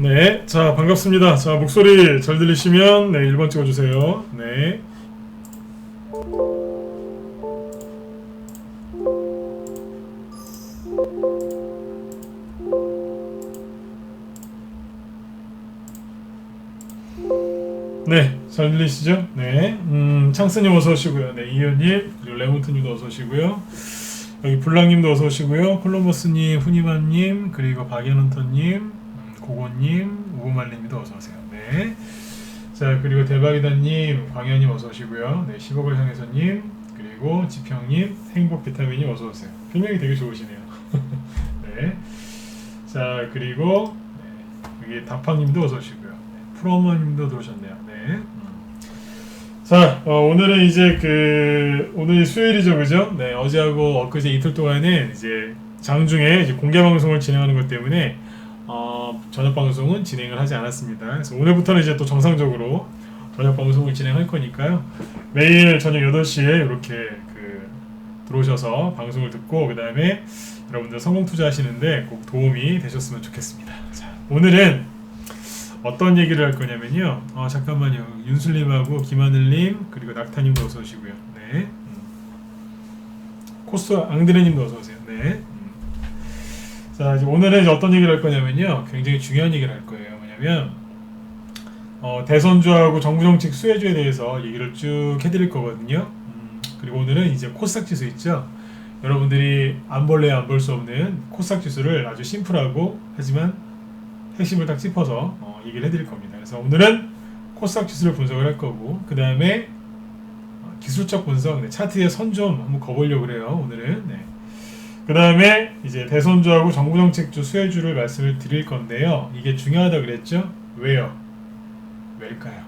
네, 자 반갑습니다. 자 목소리 잘 들리시면 네 1번 찍어주세요. 네. 네, 잘 들리시죠? 네, 창스님 어서 오시고요. 네, 이현님 그리고 레몬트님도 어서 오시고요. 여기 블랑님도 어서 오시고요. 콜럼버스님, 후니만님 그리고 박연헌터님, 고고님, 우고말님도 어서 오세요. 네. 자 그리고 대박이다님, 광현님 어서 오시고요. 네, 10억을 향해서님 그리고 지평님, 행복 비타민님 어서 오세요. 필명이 되게 좋으시네요. 네. 자 그리고 네, 여기 다팡님도 어서 오시고요. 네, 프로머님도 들어오셨네요. 네. 자 오늘은 이제 오늘 수요일이죠, 그죠? 네, 어제하고 엊그제 이틀 동안은 이제 장중에 이제 공개 방송을 진행하는 것 때문에 저녁 방송은 진행을 하지 않았습니다. 그래서 오늘부터는 이제 또 정상적으로 저녁 방송을 진행할 거니까요. 매일 저녁 8시에 이렇게 들어오셔서 방송을 듣고 그 다음에 여러분들 성공 투자하시는데 꼭 도움이 되셨으면 좋겠습니다. 자, 오늘은 어떤 얘기를 할 거냐면요. 잠깐만요. 윤슬님하고 김하늘님 그리고 낙타님도 어서 오시고요. 네. 코스 앙드레님도 어서 오세요. 네. 자, 이제 오늘은 이제 어떤 얘기를 할 거냐면요. 굉장히 중요한 얘기를 할 거예요. 뭐냐면 대선주하고 정부 정책 수혜주에 대해서 얘기를 쭉 해드릴 거거든요. 그리고 오늘은 이제 코스닥 지수 있죠. 여러분들이 안 볼래야 안 볼 수 없는 코스닥 지수를 아주 심플하고 하지만 핵심을 딱 짚어서 얘기를 해드릴 겁니다. 그래서 오늘은 코스닥 지수를 분석을 할 거고 그 다음에 기술적 분석, 네, 차트의 선 좀 한번 거보려고 그래요. 오늘은. 네. 그 다음에 이제 대선주하고 정부정책주 수혜주를 말씀을 드릴 건데요. 이게 중요하다 그랬죠? 왜요? 왜일까요?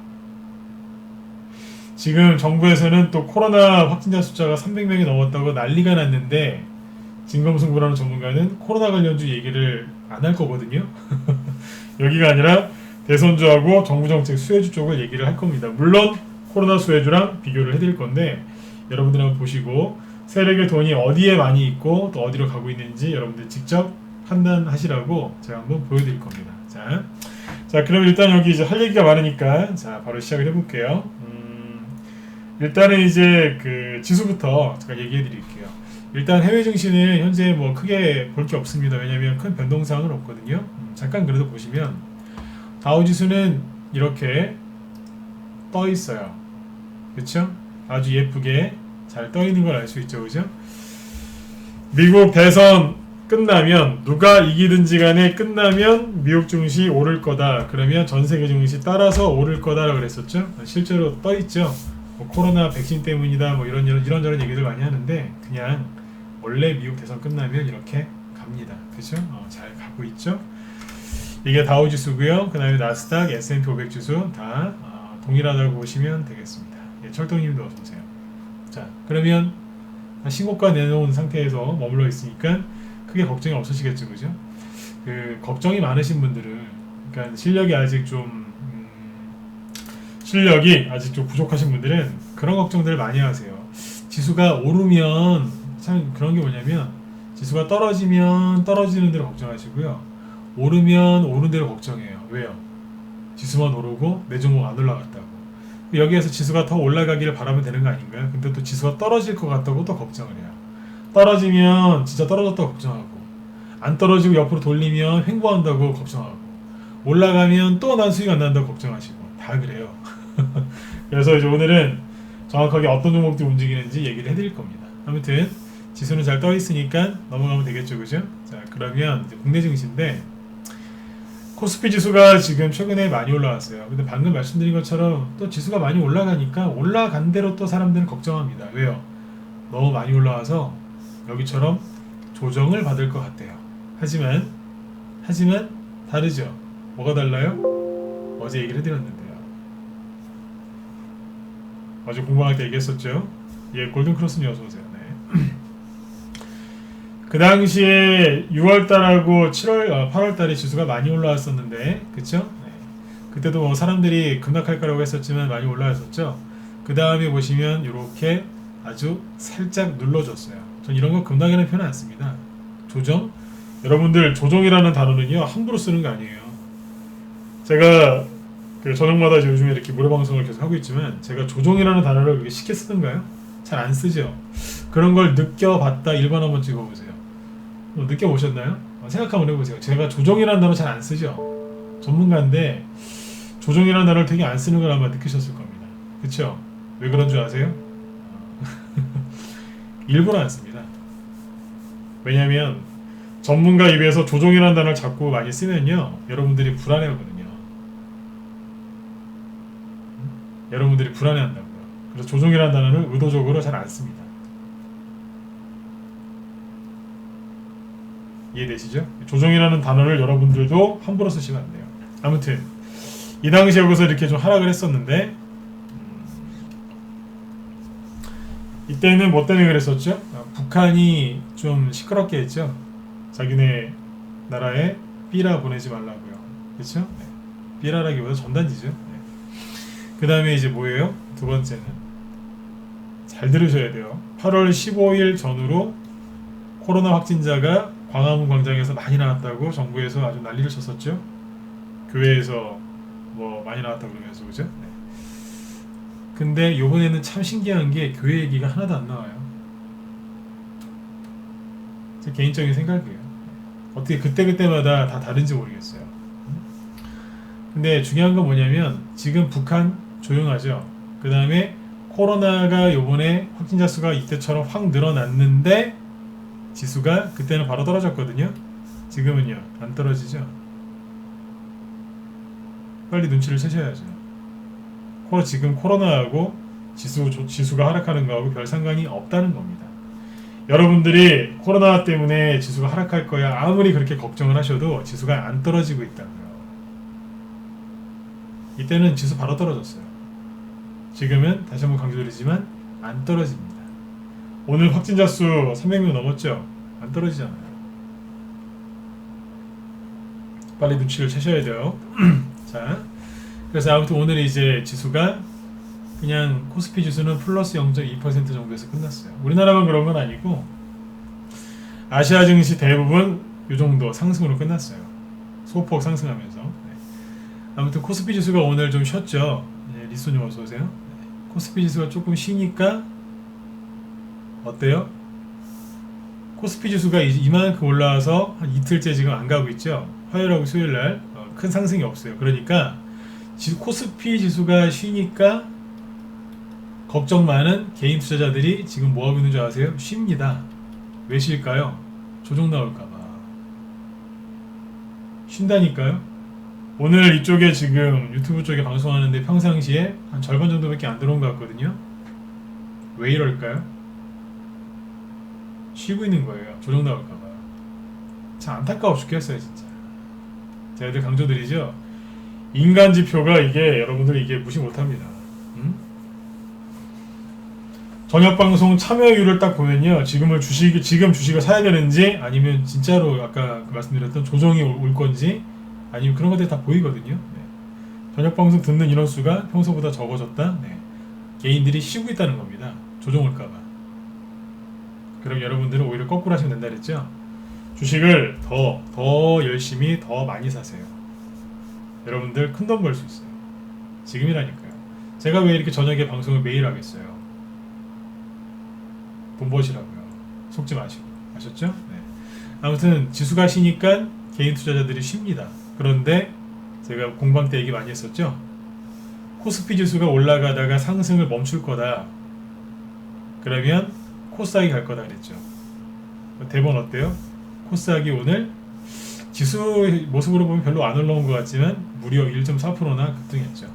지금 정부에서는 또 코로나 확진자 숫자가 300명이 넘었다고 난리가 났는데 진검승부라는 전문가는 코로나 관련주 얘기를 안 할 거거든요. 여기가 아니라 대선주하고 정부정책 수혜주 쪽을 얘기를 할 겁니다. 물론 코로나 수혜주랑 비교를 해드릴 건데 여러분들 한번 보시고 세력의 돈이 어디에 많이 있고 또 어디로 가고 있는지 여러분들 직접 판단하시라고 제가 한번 보여드릴 겁니다. 자 그럼 일단 여기 이제 할 얘기가 많으니까 자 바로 시작을 해볼게요. 일단은 이제 지수부터 제가 얘기해 드릴게요. 일단 해외 증시는 현재 뭐 크게 볼 게 없습니다. 왜냐하면 큰 변동사항은 없거든요. 잠깐 그래도 보시면 다우지수는 이렇게 떠 있어요. 그렇죠? 아주 예쁘게 잘 떠 있는 걸 알 수 있죠, 그죠? 미국 대선 끝나면 누가 이기든지 간에 끝나면 미국 증시 오를 거다. 그러면 전 세계 증시 따라서 오를 거다라고 그랬었죠. 실제로 떠 있죠. 뭐 코로나 백신 때문이다. 뭐 이런저런 얘기들 많이 하는데 그냥 원래 미국 대선 끝나면 이렇게 갑니다. 그죠? 잘 가고 있죠. 이게 다우지수고요. 그 다음에 나스닥, S&P 500 지수 다 동일하다고 보시면 되겠습니다. 예, 철동님도 어서 오세요. 자, 그러면 신고가 내놓은 상태에서 머물러 있으니까 크게 걱정이 없으시겠죠, 그죠? 걱정이 많으신 분들은, 그러니까 실력이 아직 좀 부족하신 분들은 그런 걱정들을 많이 하세요. 지수가 오르면 참 그런 게 뭐냐면 지수가 떨어지면 떨어지는 대로 걱정하시고요. 오르면 오른 대로 걱정해요. 왜요? 지수만 오르고 내 종목 안 올라갔다고. 여기에서 지수가 더 올라가기를 바라면 되는 거 아닌가요? 근데 또 지수가 떨어질 것 같다고 또 걱정을 해요. 떨어지면 진짜 떨어졌다고 걱정하고 안 떨어지고 옆으로 돌리면 횡보한다고 걱정하고 올라가면 또 난 수익 안 난다고 걱정하시고 다 그래요. 그래서 이제 오늘은 정확하게 어떤 종목들이 움직이는지 얘기를 해드릴 겁니다. 아무튼 지수는 잘 떠 있으니까 넘어가면 되겠죠, 그죠? 자, 그러면 이제 국내 증시인데 코스피 지수가 지금 최근에 많이 올라왔어요. 근데 방금 말씀드린 것처럼 또 지수가 많이 올라가니까 올라간 대로 또 사람들은 걱정합니다. 왜요? 너무 많이 올라와서 여기처럼 조정을 받을 것 같대요. 하지만 다르죠. 뭐가 달라요? 어제 얘기를 해드렸는데요. 어제 공부할 때 얘기했었죠. 예, 골든크로스님 어서 오세요. 네. 그 당시에 6월달하고 8월달에 지수가 많이 올라왔었는데, 그쵸? 네. 그때도 뭐 사람들이 급락할 거라고 했었지만 많이 올라왔었죠. 그 다음에 보시면 이렇게 아주 살짝 눌러줬어요. 전 이런 거 급락이라는 표현 안 씁니다. 조정? 여러분들 조정이라는 단어는요 함부로 쓰는 거 아니에요. 제가 그 저녁마다 이제 요즘에 이렇게 모래 방송을 계속 하고 있지만 제가 조종이라는 단어를 그렇게 쉽게 쓰던가요? 잘 안 쓰죠. 그런 걸 느껴봤다 1번 한번 찍어보세요. 느껴보셨나요? 생각 한번 해보세요. 제가 조종이라는 단어 잘 안 쓰죠. 전문가인데 조종이라는 단어를 되게 안 쓰는 걸 아마 느끼셨을 겁니다. 그쵸? 왜 그런 줄 아세요? 일부러 안 씁니다. 왜냐면 전문가 입에서 조종이라는 단어를 자꾸 많이 쓰면요 여러분들이 불안해하거든요. 여러분들이 불안해한다고요. 그래서 조종이라는 단어를 의도적으로 잘 안 씁니다. 이해되시죠? 조종이라는 단어를 여러분들도 함부로 쓰시면 안 돼요. 아무튼 이 당시에 여기서 이렇게 좀 하락을 했었는데 이때는 뭐 때문에 그랬었죠? 북한이 좀 시끄럽게 했죠. 자기네 나라에 삐라 보내지 말라고요. 그렇죠? 네. 삐라라기보다 전단지죠. 네. 그 다음에 이제 뭐예요? 두 번째는 잘 들으셔야 돼요. 8월 15일 전후로 코로나 확진자가 광화문 광장에서 많이 나왔다고 정부에서 아주 난리를 쳤었죠. 교회에서 뭐 많이 나왔다 그러면서 그죠? 네. 근데 요번에는 참 신기한 게 교회 얘기가 하나도 안 나와요. 제 개인적인 생각이에요. 어떻게 그때그때마다 다 다른지 모르겠어요. 근데 중요한 건 뭐냐면 지금 북한 조용하죠. 그 다음에 코로나가 요번에 확진자 수가 이때처럼 확 늘어났는데 지수가 그때는 바로 떨어졌거든요. 지금은요 안 떨어지죠. 빨리 눈치를 채셔야죠. 지금 코로나하고 지수가 하락하는 거하고 별 상관이 없다는 겁니다. 여러분들이 코로나 때문에 지수가 하락할 거야 아무리 그렇게 걱정을 하셔도 지수가 안 떨어지고 있다고요. 이때는 지수 바로 떨어졌어요. 지금은 다시 한번 강조드리지만 안 떨어집니다. 오늘 확진자 수 300명 넘었죠? 안 떨어지잖아요. 빨리 눈치를 채셔야 돼요. 자, 그래서 아무튼 오늘 이제 지수가 그냥 코스피 지수는 플러스 0.2% 정도에서 끝났어요. 우리나라만 그런 건 아니고 아시아 증시 대부분 이 정도 상승으로 끝났어요. 소폭 상승하면서. 네. 아무튼 코스피 지수가 오늘 좀 쉬었죠. 네, 리소님 어서 오세요. 네. 코스피 지수가 조금 쉬니까 어때요? 코스피 지수가 이만큼 올라와서 한 이틀째 지금 안 가고 있죠. 화요일하고 수요일날 큰 상승이 없어요. 그러니까 코스피 지수가 쉬니까 걱정 많은 개인 투자자들이 지금 뭐하고 있는 줄 아세요? 쉽니다. 왜 쉴까요? 조정 나올까봐. 쉰다니까요? 오늘 이쪽에 지금 유튜브 쪽에 방송하는데 평상시에 한 절반 정도밖에 안 들어온 것 같거든요. 왜 이럴까요? 쉬고 있는 거예요. 조정 나올까봐. 참 안타까워 죽겠어요 진짜. 제가 늘 강조드리죠. 인간 지표가 이게 여러분들 이게 무시 못합니다. 저녁 방송 참여율을 딱 보면요, 지금 주식을 사야 되는지 아니면 진짜로 아까 말씀드렸던 조정이 올 건지 아니면 그런 것들이 다 보이거든요. 네. 저녁 방송 듣는 인원수가 평소보다 적어졌다. 네. 개인들이 쉬고 있다는 겁니다. 조정 올까봐. 그럼 여러분들은 오히려 거꾸로 하시면 된다 그랬죠. 주식을 더 열심히 더 많이 사세요. 여러분들 큰 돈 벌 수 있어요. 지금이라니까요. 제가 왜 이렇게 저녁에 방송을 매일 하겠어요? 돈 버시라고요. 속지 마시고. 아셨죠? 네. 아무튼 지수가 쉬니까 개인 투자자들이 쉽니다. 그런데 제가 공방 때 얘기 많이 했었죠? 코스피 지수가 올라가다가 상승을 멈출 거다. 그러면 코스닥이 갈 거다 그랬죠. 대본 어때요? 코스닥이 오늘 지수 모습으로 보면 별로 안 올라온 것 같지만 무려 1.4%나 급등했죠.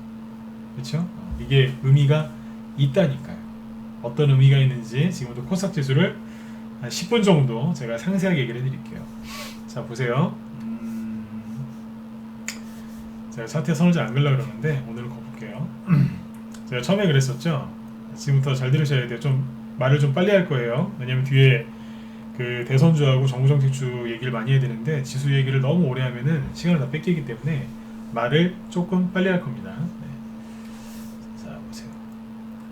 그렇죠? 이게 의미가 있다니까요. 어떤 의미가 있는지 지금부터 코스닥 지수를 한 10분 정도 제가 상세하게 얘기를 해드릴게요. 자 보세요. 제가 차트에 선을 잘 안 그려고 그러는데 오늘은 거볼게요. 제가 처음에 그랬었죠. 지금부터 잘 들으셔야 돼요. 좀 말을 좀 빨리 할 거예요. 왜냐면 뒤에 그 대선주하고 정부정책주 얘기를 많이 해야 되는데 지수 얘기를 너무 오래 하면은 시간을 다 뺏기기 때문에 말을 조금 빨리 할 겁니다. 네. 자 보세요.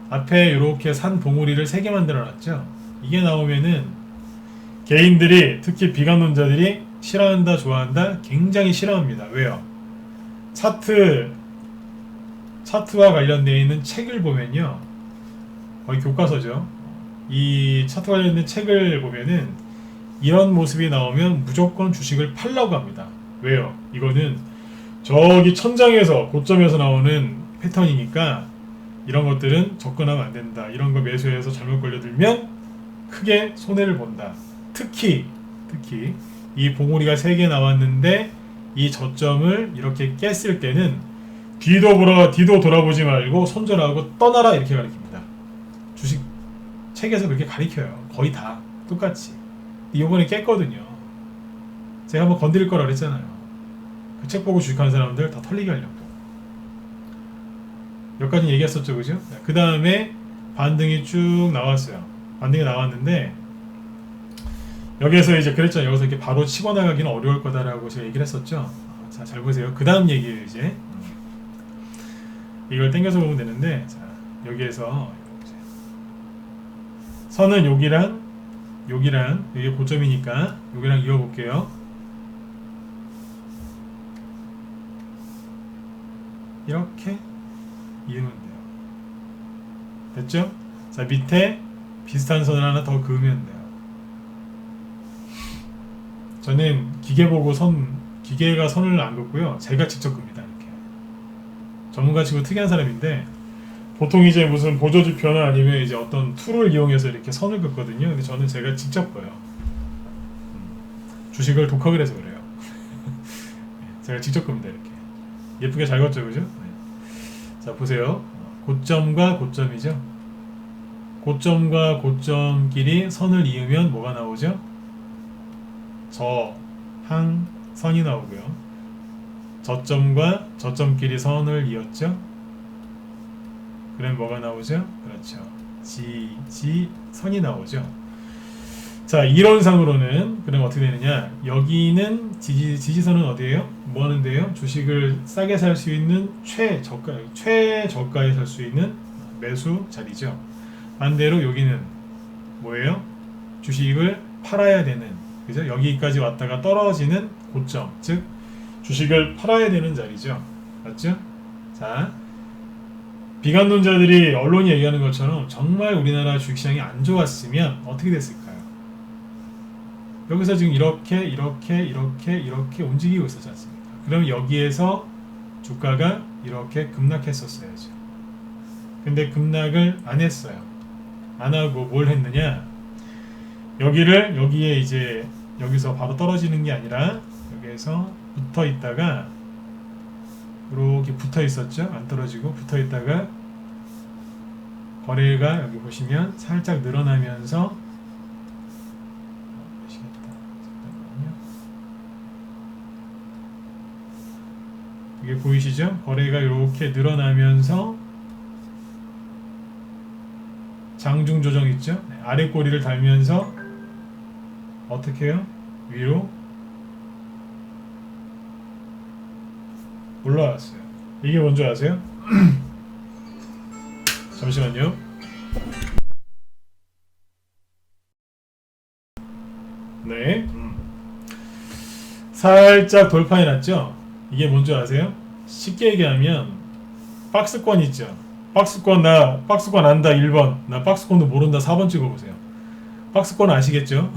앞에 이렇게 산 봉우리를 3개 만들어 놨죠. 이게 나오면은 개인들이 특히 비관론자들이 싫어한다 좋아한다 굉장히 싫어합니다. 왜요? 차트와 관련되어 있는 책을 보면요, 거의 교과서죠. 이 차트와 관련된 책을 보면은 이런 모습이 나오면 무조건 주식을 팔라고 합니다. 왜요? 이거는 저기 천장에서 고점에서 나오는 패턴이니까 이런 것들은 접근하면 안 된다. 이런 거 매수해서 잘못 걸려들면 크게 손해를 본다. 특히 이 봉우리가 3개 나왔는데 이 저점을 이렇게 깼을 때는 뒤도 돌아보지 말고 손절하고 떠나라, 이렇게 가르칩니다. 주식 책에서 그렇게 가르쳐요. 거의 다 똑같이. 이번에 깼거든요. 제가 한번 건드릴 거라 그랬잖아요. 그 책 보고 주식하는 사람들 다 털리게 하려고. 여기까지 얘기했었죠, 그죠? 그 다음에 반등이 쭉 나왔어요. 반등이 나왔는데 여기에서 이제 그랬잖아요. 여기서 이렇게 바로 치고 나가기는 어려울 거다라고 제가 얘기를 했었죠. 자, 잘 보세요. 그 다음 얘기예요, 이제. 이걸 당겨서 보면 되는데, 자, 여기에서 선은 여기랑 이게 고점이니까 여기랑 이어볼게요. 이렇게 이으면 돼요. 됐죠? 자, 밑에 비슷한 선을 하나 더 그으면 돼요. 저는 기계 보고 기계가 선을 안 긋고요. 제가 직접 긋습니다. 이렇게. 전문가치고 특이한 사람인데, 보통 이제 무슨 보조지표나 아니면 이제 어떤 툴을 이용해서 이렇게 선을 긋거든요. 근데 저는 제가 직접 그어요. 주식을 독학을 해서 그래요. 제가 직접 긋습니다. 이렇게. 예쁘게 잘 걷죠, 그죠? 네. 자, 보세요. 고점과 고점이죠. 고점과 고점끼리 선을 이으면 뭐가 나오죠? 저항선이 나오고요. 저점과 저점끼리 선을 이었죠. 그럼 뭐가 나오죠? 그렇죠. 지지선이 나오죠. 자, 이론상으로는 그럼 어떻게 되느냐? 여기는 지지선은 어디예요? 뭐 하는데요? 주식을 싸게 살 수 있는 최저가에 살 수 있는 매수 자리죠. 반대로 여기는 뭐예요? 주식을 팔아야 되는, 그죠? 여기까지 왔다가 떨어지는 고점, 즉 주식을 팔아야 되는 자리죠. 맞죠? 자, 비관론자들이 언론이 얘기하는 것처럼 정말 우리나라 주식시장이 안 좋았으면 어떻게 됐을까요? 여기서 지금 이렇게 움직이고 있었지 않습니까? 그럼 여기에서 주가가 이렇게 급락했었어야죠. 근데 급락을 안 했어요. 안 하고 뭘 했느냐? 여기에 이제 여기서 바로 떨어지는 게 아니라 여기에서 붙어 있다가 이렇게 붙어 있었죠. 안 떨어지고 붙어 있다가 거래가 여기 보시면 살짝 늘어나면서 이게 보이시죠? 거래가 이렇게 늘어나면서 장중 조정 있죠? 아래 꼬리를 달면서 어떻게 해요? 위로 올라왔어요. 이게 뭔지 아세요? 잠시만요. 네. 살짝 돌파해 놨죠? 이게 뭔지 아세요? 쉽게 얘기하면 박스권 있죠? 박스권 안다 1번. 나 박스권도 모른다 4번 찍어보세요. 박스권 아시겠죠?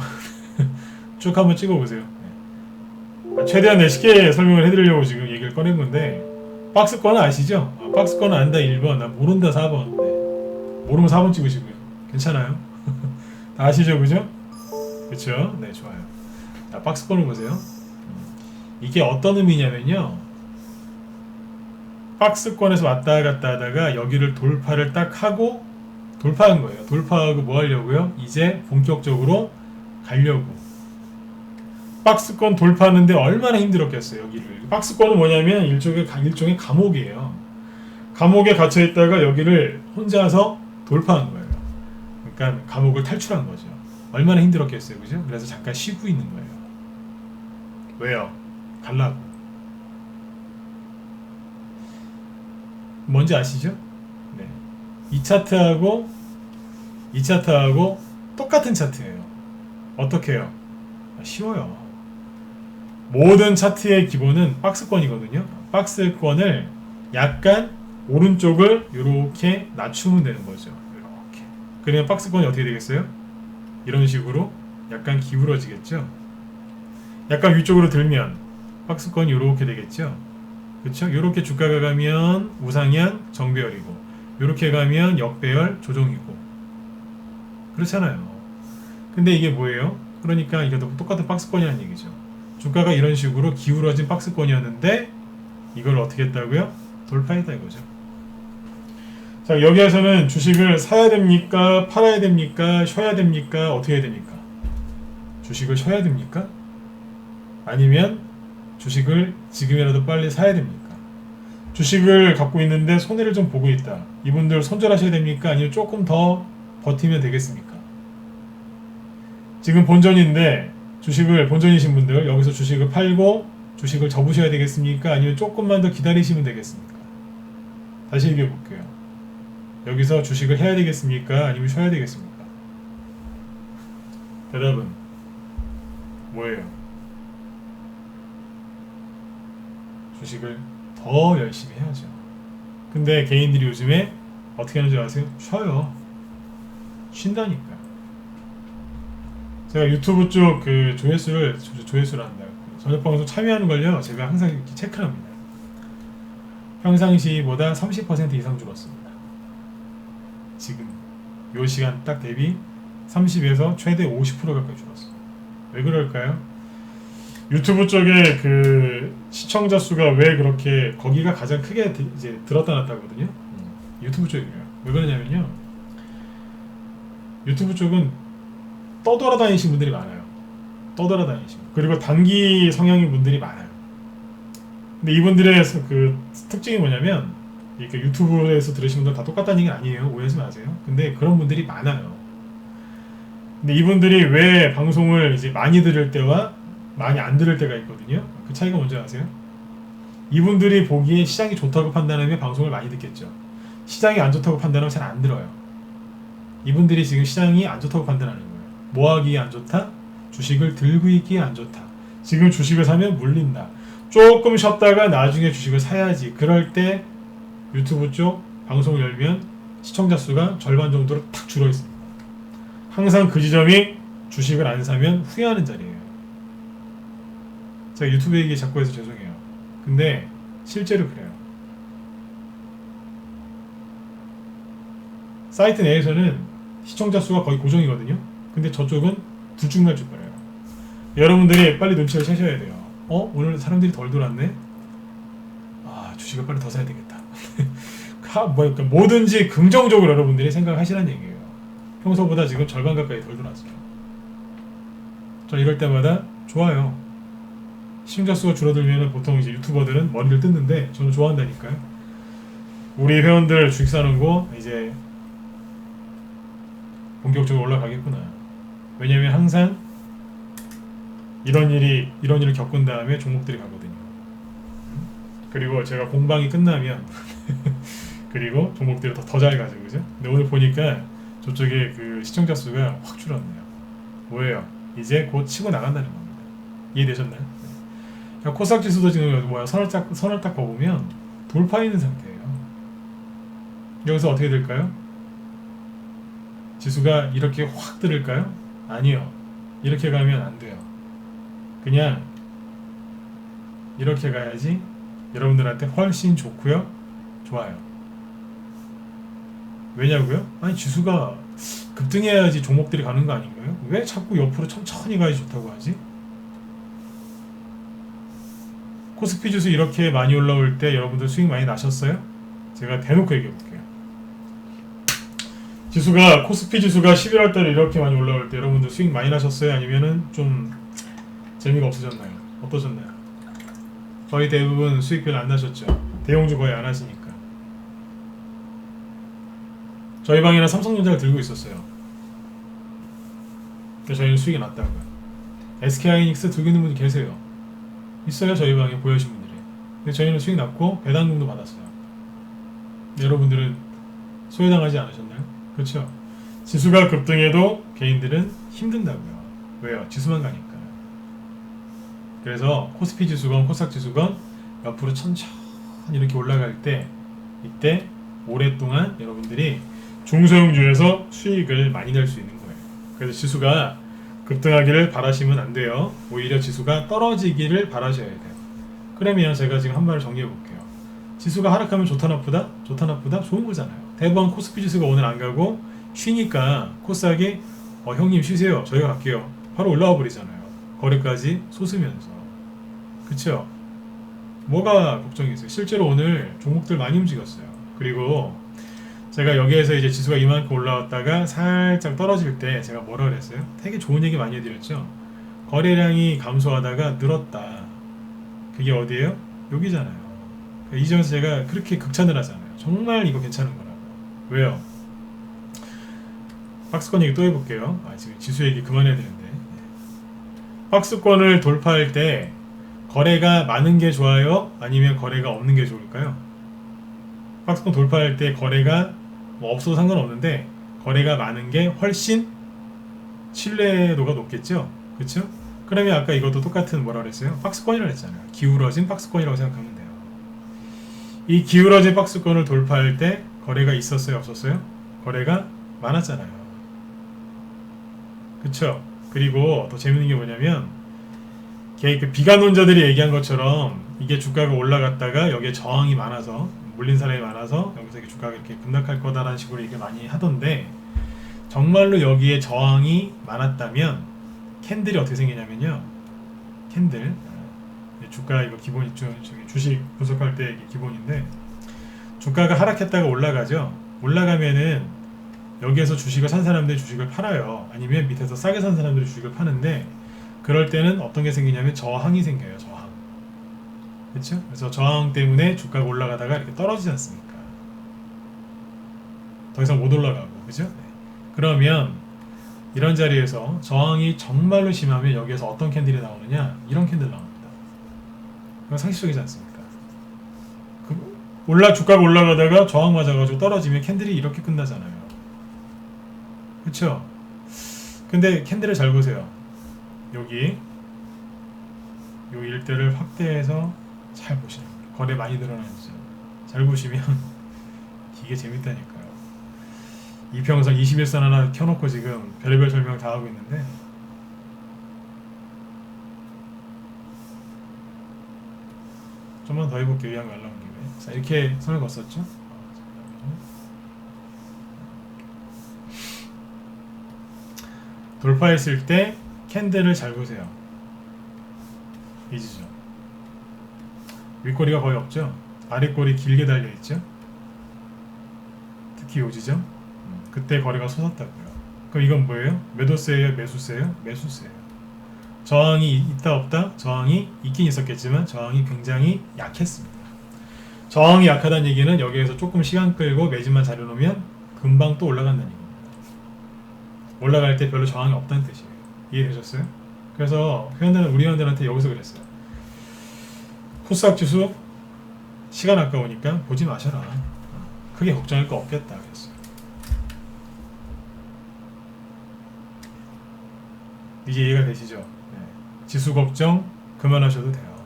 쭉 한번 찍어보세요. 최대한 쉽게 설명을 해드리려고 지금 얘기를 꺼낸 건데, 박스권은 아시죠? 박스권은 안다 1번, 나 모른다 4번. 네. 모르면 4번 찍으시고요. 괜찮아요? 다 아시죠, 그죠? 그쵸? 네, 좋아요. 자, 박스권을 보세요. 이게 어떤 의미냐면요, 박스권에서 왔다 갔다 하다가 여기를 돌파를 딱 하고 돌파한 거예요. 돌파하고 뭐 하려고요? 이제 본격적으로 가려고. 박스권 돌파하는데 얼마나 힘들었겠어요, 여기를. 박스권은 뭐냐면 일종의 감옥이에요. 감옥에 갇혀 있다가 여기를 혼자서 돌파한 거예요. 그러니까 감옥을 탈출한 거죠. 얼마나 힘들었겠어요, 그죠? 그래서 잠깐 쉬고 있는 거예요. 왜요? 갈라고. 뭔지 아시죠? 네. 이 차트하고 똑같은 차트예요. 어떻게 해요? 쉬워요. 모든 차트의 기본은 박스권이거든요. 박스권을 약간 오른쪽을 이렇게 낮추면 되는 거죠. 이렇게. 그러면 박스권이 어떻게 되겠어요? 이런 식으로 약간 기울어지겠죠. 약간 위쪽으로 들면 박스권이 이렇게 되겠죠. 그렇죠? 이렇게 주가가 가면 우상향 정배열이고, 이렇게 가면 역배열 조정이고, 그렇잖아요. 근데 이게 뭐예요? 그러니까 이게 똑같은 박스권이라는 얘기죠. 주가가 이런 식으로 기울어진 박스권이었는데 이걸 어떻게 했다고요? 돌파했다 이거죠. 자, 여기에서는 주식을 사야 됩니까? 팔아야 됩니까? 쉬어야 됩니까? 어떻게 해야 됩니까? 주식을 쉬어야 됩니까? 아니면 주식을 지금이라도 빨리 사야 됩니까? 주식을 갖고 있는데 손해를 좀 보고 있다. 이분들 손절하셔야 됩니까? 아니면 조금 더 버티면 되겠습니까? 지금 본전인데 본전이신 분들 여기서 주식을 팔고 주식을 접으셔야 되겠습니까? 아니면 조금만 더 기다리시면 되겠습니까? 다시 얘기해 볼게요. 여기서 주식을 해야 되겠습니까? 아니면 쉬어야 되겠습니까? 대답은 뭐예요? 주식을 더 열심히 해야죠. 근데 개인들이 요즘에 어떻게 하는 줄 아세요? 쉬어요. 쉰다니까요. 제가 유튜브 쪽 그 조회수를 한다. 저녁 방송 참여하는 걸요. 제가 항상 이렇게 체크를 합니다. 평상시보다 30% 이상 줄었습니다. 지금 요 시간 딱 대비 30에서 최대 50% 가까이 줄었어요. 왜 그럴까요? 유튜브 쪽에 그 시청자 수가 왜 그렇게 거기가 가장 크게 이제 들었다 놨다 하거든요. 유튜브 쪽이에요. 왜 그러냐면요. 유튜브 쪽은 떠돌아다니신 분들이 많아요. 떠돌아다니신 분. 그리고 단기 성향인 분들이 많아요. 근데 이분들의 그 특징이 뭐냐면 이렇게 유튜브에서 들으신 분들 다 똑같다는 얘기는 아니에요. 오해하지 마세요. 근데 그런 분들이 많아요. 근데 이분들이 왜 방송을 이제 많이 들을 때와 많이 안 들을 때가 있거든요. 그 차이가 뭔지 아세요? 이분들이 보기에 시장이 좋다고 판단하면 방송을 많이 듣겠죠. 시장이 안 좋다고 판단하면 잘 안 들어요. 이분들이 지금 시장이 안 좋다고 판단하는 거예요. 뭐 하기에 안 좋다? 주식을 들고 있기에 안 좋다. 지금 주식을 사면 물린다. 조금 쉬었다가 나중에 주식을 사야지. 그럴 때 유튜브 쪽 방송을 열면 시청자 수가 절반 정도로 탁 줄어 있습니다. 항상 그 지점이 주식을 안 사면 후회하는 자리예요. 제가 유튜브 얘기 자꾸 해서 죄송해요. 근데 실제로 그래요. 사이트 내에서는 시청자 수가 거의 고정이거든요. 근데 저쪽은 들쭉날쭉거려요. 여러분들이 빨리 눈치를 채셔야 돼요. 오늘 사람들이 덜 돌았네? 주식을 빨리 더 사야 되겠다. 그러니까 뭐든지 긍정적으로 여러분들이 생각하시라는 얘기예요. 평소보다 지금 절반 가까이 덜 돌았어요. 전 이럴 때마다 좋아요. 시청자 수가 줄어들면 보통 이제 유튜버들은 머리를 뜯는데 저는 좋아한다니까요. 우리 회원들 주식 사는 거 이제 본격적으로 올라가겠구나. 왜냐면 항상 이런 일을 겪은 다음에 종목들이 가거든요. 그리고 제가 공방이 끝나면 그리고 종목들이 더 잘 가죠, 그죠? 근데 오늘 보니까 저쪽에 그 시청자 수가 확 줄었네요. 뭐예요? 이제 곧 치고 나간다는 겁니다. 이해되셨나요? 코스닥 지수도 지금 선을 딱 거보면 돌파 있는 상태예요. 여기서 어떻게 될까요? 지수가 이렇게 확 들을까요? 아니요. 이렇게 가면 안 돼요. 그냥 이렇게 가야지 여러분들한테 훨씬 좋고요. 좋아요. 왜냐고요? 아니 지수가 급등해야지 종목들이 가는 거 아닌가요? 왜 자꾸 옆으로 천천히 가야 좋다고 하지? 코스피 지수 이렇게 많이 올라올 때 여러분들 수익 많이 나셨어요? 제가 대놓고 얘기해 볼게요. 코스피 지수가 11월 달에 이렇게 많이 올라올 때 여러분들 수익 많이 나셨어요? 아니면은 좀 재미가 없으셨나요? 어떠셨나요? 거의 대부분 수익 별로 안 나셨죠? 대형주 거의 안 하시니까. 저희 방에는 삼성전자를 들고 있었어요. 그래서 저희는 수익이 났다고요. SK하이닉스 들고 있는 분이 계세요. 있어요, 저희 방에 보여주신 분들이. 근데 저희는 수익 났고 배당금도 받았어요. 여러분들은 소외당하지 않으셨나요? 그렇죠? 지수가 급등해도 개인들은 힘든다고요. 왜요? 지수만 가니까. 그래서 코스피 지수건 코스닥 지수건 옆으로 천천히 이렇게 올라갈 때 이때 오랫동안 여러분들이 중소형주에서 수익을 많이 낼 수 있는 거예요. 그래서 지수가 급등하기를 바라시면 안 돼요. 오히려 지수가 떨어지기를 바라셔야 돼요. 그러면 제가 지금 한 말을 정리해 볼게요. 지수가 하락하면 좋다 나쁘다? 좋다 나쁘다? 좋은 거잖아요. 대부분 코스피 지수가 오늘 안 가고 쉬니까 코스닥이 형님 쉬세요. 저희가 갈게요. 바로 올라와 버리잖아요. 거래까지 솟으면서. 그쵸? 뭐가 걱정이 있어요? 실제로 오늘 종목들 많이 움직였어요. 그리고 제가 여기에서 이제 지수가 이만큼 올라왔다가 살짝 떨어질 때 제가 뭐라 그랬어요? 되게 좋은 얘기 많이 해드렸죠? 거래량이 감소하다가 늘었다. 그게 어디예요? 여기잖아요. 이 점에서 제가 그렇게 극찬을 하잖아요. 정말 이거 괜찮은 거라고. 왜요? 박스권 얘기 또 해볼게요. 지금 지수 얘기 그만해야 되는데. 박스권을 돌파할 때 거래가 많은 게 좋아요? 아니면 거래가 없는 게 좋을까요? 박스권 돌파할 때 거래가 뭐 없어도 상관없는데 거래가 많은 게 훨씬 신뢰도가 높겠죠? 그쵸? 그러면 아까 이것도 똑같은 뭐라 그랬어요? 박스권이라고 했잖아요. 기울어진 박스권이라고 생각하면 돼요. 이 기울어진 박스권을 돌파할 때 거래가 있었어요? 없었어요? 거래가 많았잖아요. 그쵸? 그리고 더 재밌는 게 뭐냐면 그 비관론자들이 얘기한 것처럼 이게 주가가 올라갔다가 여기에 저항이 많아서 물린 사람이 많아서 여기서 주가가 이렇게 급락할 거다라는 식으로 얘기 많이 하던데 정말로 여기에 저항이 많았다면 캔들이 어떻게 생기냐면요. 캔들 주가 이거 기본이 주식 분석할 때 이게 기본인데 주가가 하락했다가 올라가죠. 올라가면은 여기에서 주식을 산 사람들이 주식을 팔아요. 아니면 밑에서 싸게 산 사람들이 주식을 파는데 그럴 때는 어떤 게 생기냐면 저항이 생겨요. 저항. 그렇죠? 그래서 저항 때문에 주가가 올라가다가 이렇게 떨어지지 않습니까? 더 이상 못 올라가고, 그죠? 네. 그러면 이런 자리에서 저항이 정말로 심하면 여기에서 어떤 캔들이 나오느냐? 이런 캔들 나옵니다. 그건 상식적이지 않습니까? 주가가 올라가다가 저항 맞아가지고 떨어지면 캔들이 이렇게 끝나잖아요. 그쵸? 근데 캔들을 잘 보세요. 여기 요 일대를 확대해서 잘 보시는 거예요. 거래 많이 늘어나죠. 잘 보시면 이게 재밌다니까요. 이평선 21선 하나 켜놓고 지금 별의별 설명 다 하고 있는데 좀만 더 해볼게요. 이왕 말 나온 김에. 자, 이렇게 선을 그었었죠. 돌파했을 때 캔들을 잘 보세요. 이 지점. 윗꼬리가 거의 없죠. 아랫꼬리 길게 달려있죠. 특히 이 지점. 그때 거래가 솟았다고요. 그럼 이건 뭐예요? 매도세예요? 매수세예요? 매수세예요. 저항이 있다 없다? 저항이 있긴 있었겠지만 저항이 굉장히 약했습니다. 저항이 약하다는 얘기는 여기에서 조금 시간 끌고 매집만 잘해놓으면 금방 또 올라간다는 얘기입니다. 올라갈 때 별로 저항이 없다는 뜻이에요. 이해되셨어요? 그래서 우리 회원들한테 여기서 그랬어요. 코스닥 지수 시간 아까우니까 보지 마셔라. 크게 걱정할 거 없겠다 그랬어요. 이제 이해가 되시죠? 네. 지수 걱정 그만하셔도 돼요.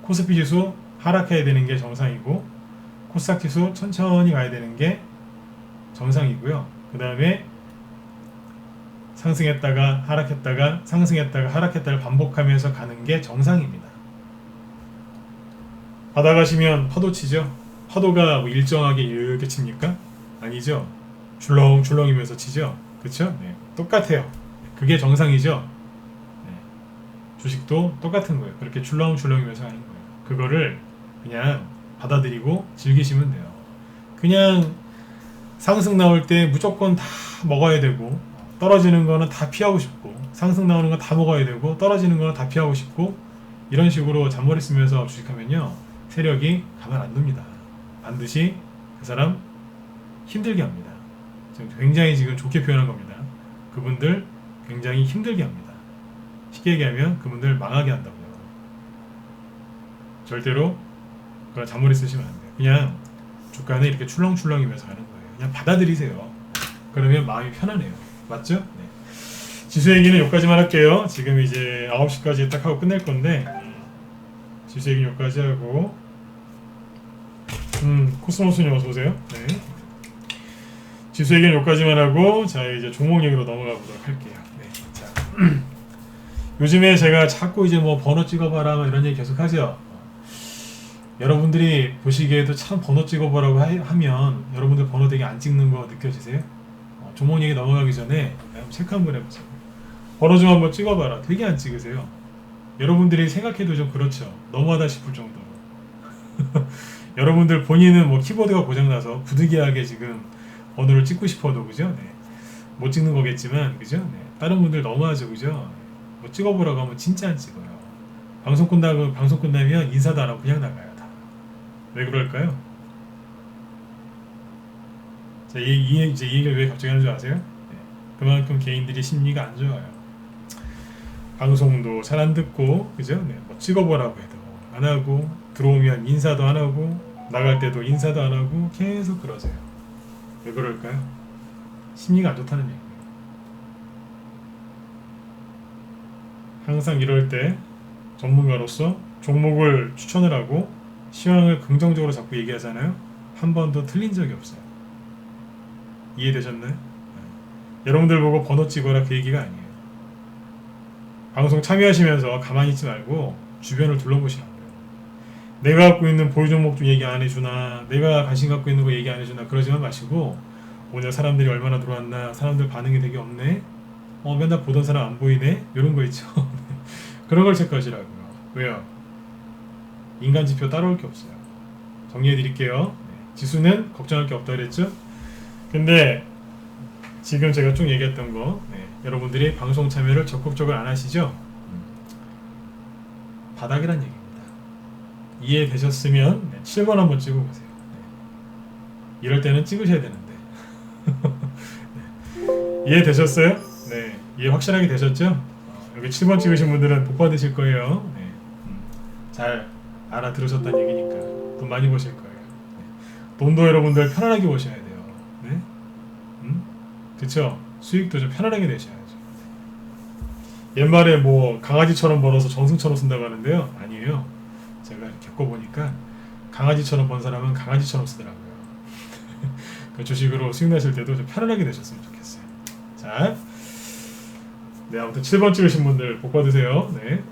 코스피 지수 하락해야 되는 게 정상이고 코스닥 지수 천천히 가야 되는 게 정상이고요. 그 다음에 상승했다가 하락했다가 상승했다가 하락했다를 반복하면서 가는 게 정상입니다. 바다 가시면 파도 치죠? 파도가 뭐 일정하게 이렇게 칩니까? 아니죠? 줄렁줄렁이면서 치죠? 그쵸? 네. 똑같아요. 그게 정상이죠? 네. 주식도 똑같은 거예요. 그렇게 줄렁줄렁이면서 하는 거예요. 그거를 그냥 받아들이고 즐기시면 돼요. 그냥 상승 나올 때 무조건 다 먹어야 되고 떨어지는 거는 다 피하고 싶고 상승 나오는 건 다 먹어야 되고 떨어지는 거는 다 피하고 싶고 이런 식으로 잔머리 쓰면서 주식하면요 세력이 가만 안 둡니다. 반드시 그 사람 힘들게 합니다. 굉장히 지금 좋게 표현한 겁니다. 그분들 굉장히 힘들게 합니다. 쉽게 얘기하면 그분들 망하게 한다고요. 절대로 그런 잔머리 쓰시면 안 돼요. 그냥 주가는 이렇게 출렁출렁이면서 하는 거예요. 그냥 받아들이세요. 그러면 마음이 편하네요. 맞죠? 네. 지수 얘기는 여기까지만 할게요. 지금 이제 9시까지 딱 하고 끝낼 건데 지수 얘기 여기까지 하고 코스모스님 어서오세요. 네. 지수 얘기는 여기까지만 하고 자 이제 종목 얘기로 넘어가 보도록 할게요. 네. 자 요즘에 제가 자꾸 이제 뭐 번호 찍어봐라 뭐 이런 얘기 계속 하죠. 여러분들이 보시기에도 참 번호 찍어보라고 하면 여러분들 번호 되게 안 찍는 거 느껴지세요? 종목 얘기 넘어가기 전에 체크 한번 해보세요. 번호 좀 한번 찍어봐라. 되게 안 찍으세요. 여러분들이 생각해도 좀 그렇죠. 너무하다 싶을 정도로. 여러분들 본인은 뭐 키보드가 고장나서 부득이하게 지금 번호를 찍고 싶어도 그죠? 네. 못 찍는 거겠지만 그죠? 네. 다른 분들 너무하죠 그죠? 뭐 찍어보라고 하면 진짜 안 찍어요. 방송 끝나면 인사도 안 하고 그냥 나가요. 왜 그럴까요? 자, 이 얘기를 왜 갑자기 하는 줄 아세요? 네. 그만큼 개인들이 심리가 안 좋아요. 방송도 잘 안 듣고, 그죠? 네. 뭐 찍어보라고 해도 안 하고, 들어오면 인사도 안 하고, 나갈 때도 인사도 안 하고, 계속 그러세요. 왜 그럴까요? 심리가 안 좋다는 얘기예요. 항상 이럴 때 전문가로서 종목을 추천을 하고, 시황을 긍정적으로 자꾸 얘기하잖아요. 한 번도 틀린 적이 없어요. 이해되셨나요? 네. 여러분들 보고 번호 찍어라 그 얘기가 아니에요. 방송 참여하시면서 가만히 있지 말고 주변을 둘러보시라고요. 내가 갖고 있는 보유 종목 좀 얘기 안 해주나, 내가 관심 갖고 있는 거 얘기 안 해주나 그러지만 마시고 오늘 사람들이 얼마나 들어왔나, 사람들 반응이 되게 없네, 맨날 보던 사람 안 보이네, 이런 거 있죠. 그런 걸 체크하시라고요. 왜요? 인간 지표 따라올 게 없어요. 정리해 드릴게요. 네. 지수는 걱정할 게 없다 그랬죠? 근데 지금 제가 쭉 얘기했던 거 여러분들이 방송 참여를 적극적으로 안 하시죠? 바닥이란 얘기입니다. 이해되셨으면 7번 한번 찍어보세요. 이럴 때는 찍으셔야 되는데 이해되셨어요? 네, 이해 확실하게 되셨죠? 여기 7번 찍으신 분들은 복 받으실 거예요. 네. 잘 알아들으셨다는 얘기니까 돈 많이 버실 거예요. 네. 돈도 여러분들 편안하게 버셔야 돼요. 네? 그쵸? 수익도 좀 편안하게 내셔야죠. 옛말에 뭐 강아지처럼 벌어서 정승처럼 쓴다고 하는데요. 아니에요. 제가 겪어보니까 강아지처럼 번 사람은 강아지처럼 쓰더라고요. 그 주식으로 수익 내실 때도 좀 편안하게 내셨으면 좋겠어요. 자, 네, 아무튼 7번 찍으신 분들 복 받으세요. 네.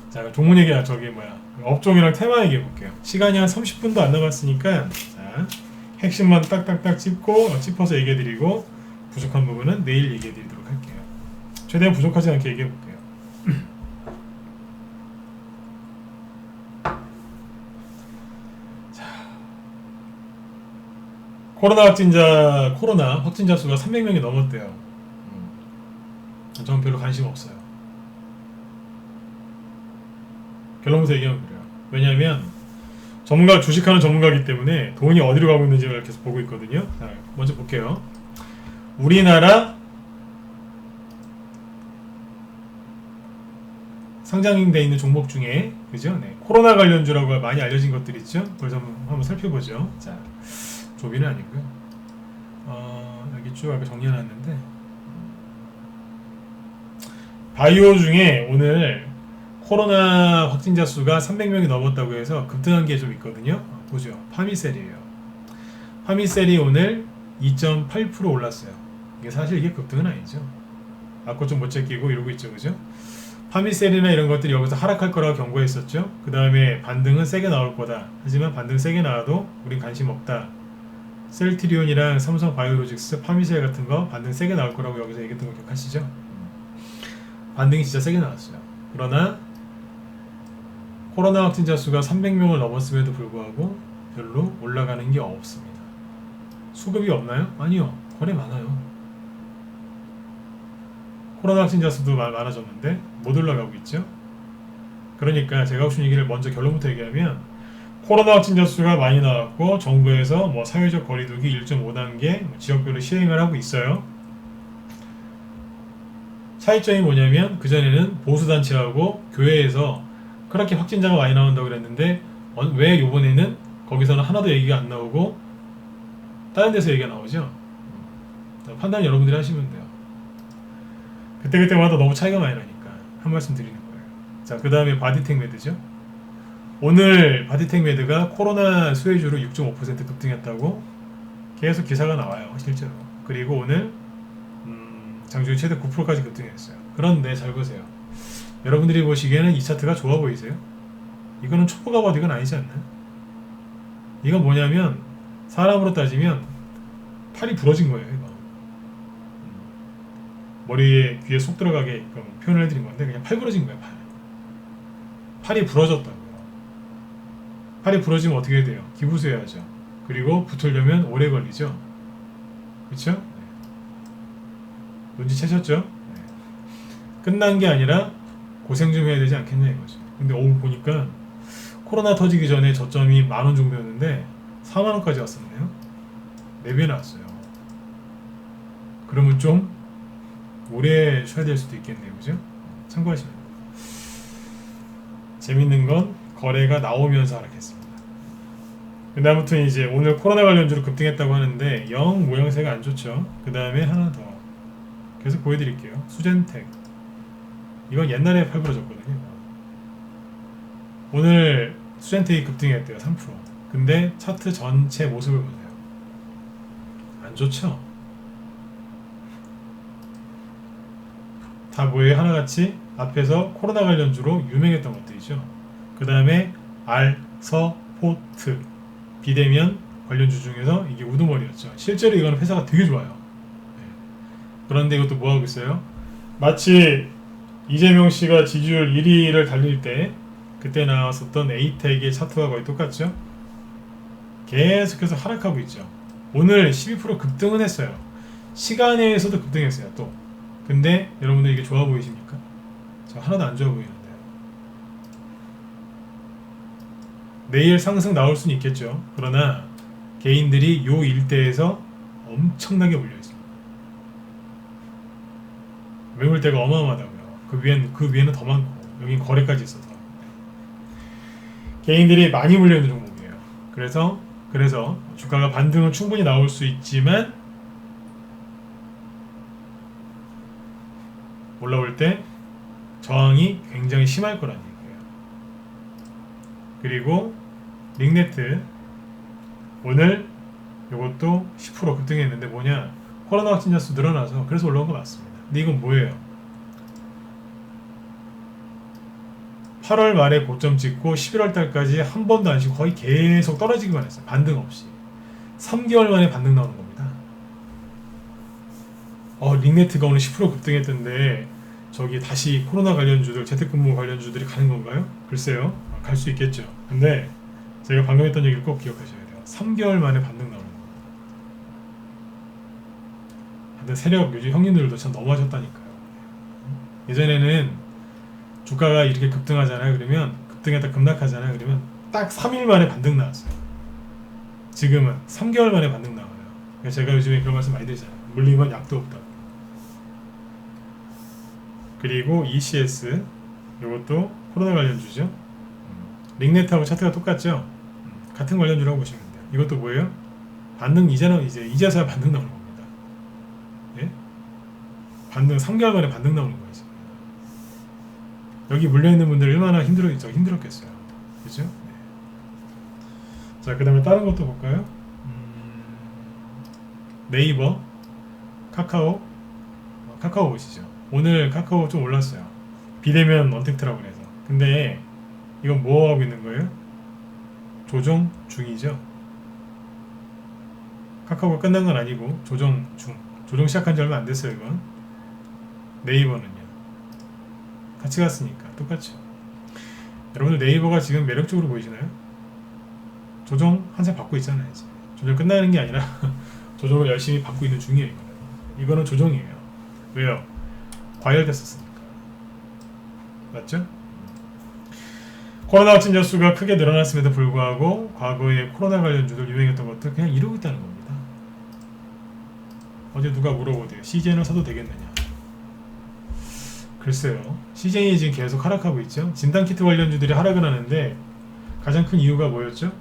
자, 종목 얘기, 업종이랑 테마 얘기해 볼게요. 시간이 한 30분도 안 남았으니까, 자, 핵심만 딱딱딱 짚어서 얘기해 드리고, 부족한 부분은 내일 얘기해 드리도록 할게요. 최대한 부족하지 않게 얘기해 볼게요. 자, 코로나 확진자 수가 300명이 넘었대요. 저는 별로 관심 없어요. 결론부터 얘기하면 그래요. 왜냐하면 주식하는 전문가이기 때문에 돈이 어디로 가고 있는지를 계속 보고 있거든요. 자, 먼저 볼게요. 우리나라 상장돼 있는 종목 중에 그죠? 네, 코로나 관련주라고 많이 알려진 것들 있죠? 그걸 한번 살펴보죠. 자, 조비는 아니고요. 여기 쭉 아까 정리해놨는데 바이오 중에 오늘 코로나 확진자 수가 300명이 넘었다고 해서 급등한 게 좀 있거든요. 보죠. 파미셀이에요. 파미셀이 오늘 2.8% 올랐어요. 이게 사실 이게 급등은 아니죠. 아까 좀 못 제끼고 이러고 있죠. 그죠? 파미셀이나 이런 것들이 여기서 하락할 거라고 경고했었죠. 그 다음에 반등은 세게 나올 거다. 하지만 반등 세게 나와도 우린 관심 없다. 셀트리온이랑 삼성바이오로직스, 파미셀 같은 거 반등 세게 나올 거라고 여기서 얘기했던 거 기억하시죠? 반등이 진짜 세게 나왔어요. 그러나 코로나 확진자 수가 300명을 넘었음에도 불구하고 별로 올라가는 게 없습니다. 수급이 없나요? 아니요. 거래 많아요. 코로나 확진자 수도 많아졌는데 못 올라가고 있죠. 그러니까 제가 하고 싶은 얘기를 먼저 결론부터 얘기하면 코로나 확진자 수가 많이 나왔고 정부에서 뭐 사회적 거리두기 1.5단계 지역별로 시행을 하고 있어요. 차이점이 뭐냐면 그전에는 보수단체하고 교회에서 그렇게 확진자가 많이 나온다고 그랬는데 왜 이번에는 거기서는 하나도 얘기가 안 나오고 다른 데서 얘기가 나오죠? 판단 여러분들이 하시면 돼요. 그때그때마다 너무 차이가 많이 나니까 한 말씀 드리는 거예요. 자, 그 다음에 바디텍 매드죠. 오늘 바디텍메드가 코로나 수혜주로 6.5% 급등했다고 계속 기사가 나와요. 실제로. 그리고 오늘 장중에 최대 9%까지 급등했어요. 그런데 잘 보세요. 여러분들이 보시기에는 이 차트가 좋아 보이세요? 이거는 초보가 봐도 이건 아니지 않나요? 이건 뭐냐면 사람으로 따지면 팔이 부러진 거예요. 이거. 머리에 귀에 쏙 들어가게 표현을 해드린 건데 그냥 팔 부러진 거예요. 팔이 부러졌다고요. 팔이 부러지면 어떻게 돼요? 기부수해야죠. 그리고 붙으려면 오래 걸리죠. 그렇죠? 네. 눈치채셨죠? 네. 끝난 게 아니라 고생 좀 해야 되지 않겠냐 이거죠. 근데 오늘 보니까 코로나 터지기 전에 저점이 10,000원 정도였는데 40,000원까지 왔었네요. 4배 나왔어요. 그러면 좀 오래 쉬어야 될 수도 있겠네요. 그죠? 참고하시면 됩니다. 재밌는 건 거래가 나오면서 하락했습니다. 근데 아무튼 이제 오늘 코로나 관련주로 급등했다고 하는데 영 모양새가 안 좋죠. 그 다음에 하나 더 계속 보여드릴게요. 수젠텍 이건 옛날에 팔부러졌거든요. 오늘 수젠텍이 급등했대요. 3%. 근데 차트 전체 모습을 보세요. 안 좋죠? 다 뭐예요? 하나같이 앞에서 코로나 관련주로 유명했던 것들이죠. 그 다음에 알서포트 비대면 관련주 중에서 이게 우두머리였죠. 실제로 이거는 회사가 되게 좋아요. 네. 그런데 이것도 뭐하고 있어요? 마치 이재명 씨가 지지율 1위를 달릴 때 그때 나왔었던 에이텍의 차트와 거의 똑같죠. 계속해서 하락하고 있죠. 오늘 12% 급등은 했어요. 시간에서도 급등했어요. 또 근데 여러분들 이게 좋아 보이십니까? 저 하나도 안 좋아 보이는데요. 내일 상승 나올 수는 있겠죠. 그러나 개인들이 요 일대에서 엄청나게 몰려 있습니다. 매물대가 어마어마하다고요. 그 위에는 더 많고 여긴 거래까지 있어서 개인들이 많이 몰려 있는 종목이에요. 그래서 주가가 반등은 충분히 나올 수 있지만 올라올 때 저항이 굉장히 심할 거라는 얘기예요. 그리고 링네트 오늘 이것도 10% 급등했는데 뭐냐? 코로나 확진자 수 늘어나서 그래서 올라온 거 맞습니다. 근데 이건 뭐예요? 8월 말에 고점 찍고 11월 달까지 한 번도 안 쉬고 거의 계속 떨어지기만 했어요. 반등 없이. 3개월 만에 반등 나오는 겁니다. 링네트가 오늘 10% 급등했던데 저기 다시 코로나 관련주들, 재택근무 관련주들이 가는 건가요? 글쎄요. 갈 수 있겠죠. 근데 제가 방금 했던 얘기를 꼭 기억하셔야 돼요. 3개월 만에 반등 나오는 겁니다. 근데 세력 요즘 형님들도 참 너무하셨다니까요. 예전에는 주가가 이렇게 급등하잖아요. 그러면 급등했다 급락하잖아요. 그러면 딱 3일 만에 반등 나왔어요. 지금은 3개월 만에 반등 나와요. 그러니까 제가 요즘에 그런 말씀 많이 드리잖아요. 물리면 약도 없다고. 그리고 ECS 이것도 코로나 관련주죠. 링네트하고 차트가 똑같죠. 같은 관련주라고 보시면 돼요. 이것도 뭐예요? 반등 이제서야 반등 나오는 겁니다. 예? 반등 3개월 만에 반등 나오는 거예요. 지금. 여기 물려있는 분들 얼마나 힘들었겠어요. 그죠? 네. 자, 그 다음에 다른 것도 볼까요? 네이버, 카카오 보시죠. 오늘 카카오 좀 올랐어요. 비대면 언택트라고 해서. 근데 이건 뭐 하고 있는 거예요? 조정 중이죠. 카카오가 끝난 건 아니고 조정 중. 조정 시작한 지 얼마 안 됐어요. 이건. 네이버는요. 같이 갔으니까 똑같죠. 여러분들 네이버가 지금 매력적으로 보이시나요? 조정 한참 받고 있잖아요. 이제. 조정 끝나는 게 아니라 조정을 열심히 받고 있는 중이에요. 이거는 조정이에요. 왜요? 과열됐었으니까. 맞죠? 코로나 확진자 수가 크게 늘어났음에도 불구하고 과거에 코로나 관련주들 유행했던 것들 그냥 이러고 있다는 겁니다. 어제 누가 물어보대요. CJ는 사도 되겠느냐? 글쎄요. CJ이 지금 계속 하락하고 있죠. 진단키트 관련주들이 하락을 하는데 가장 큰 이유가 뭐였죠?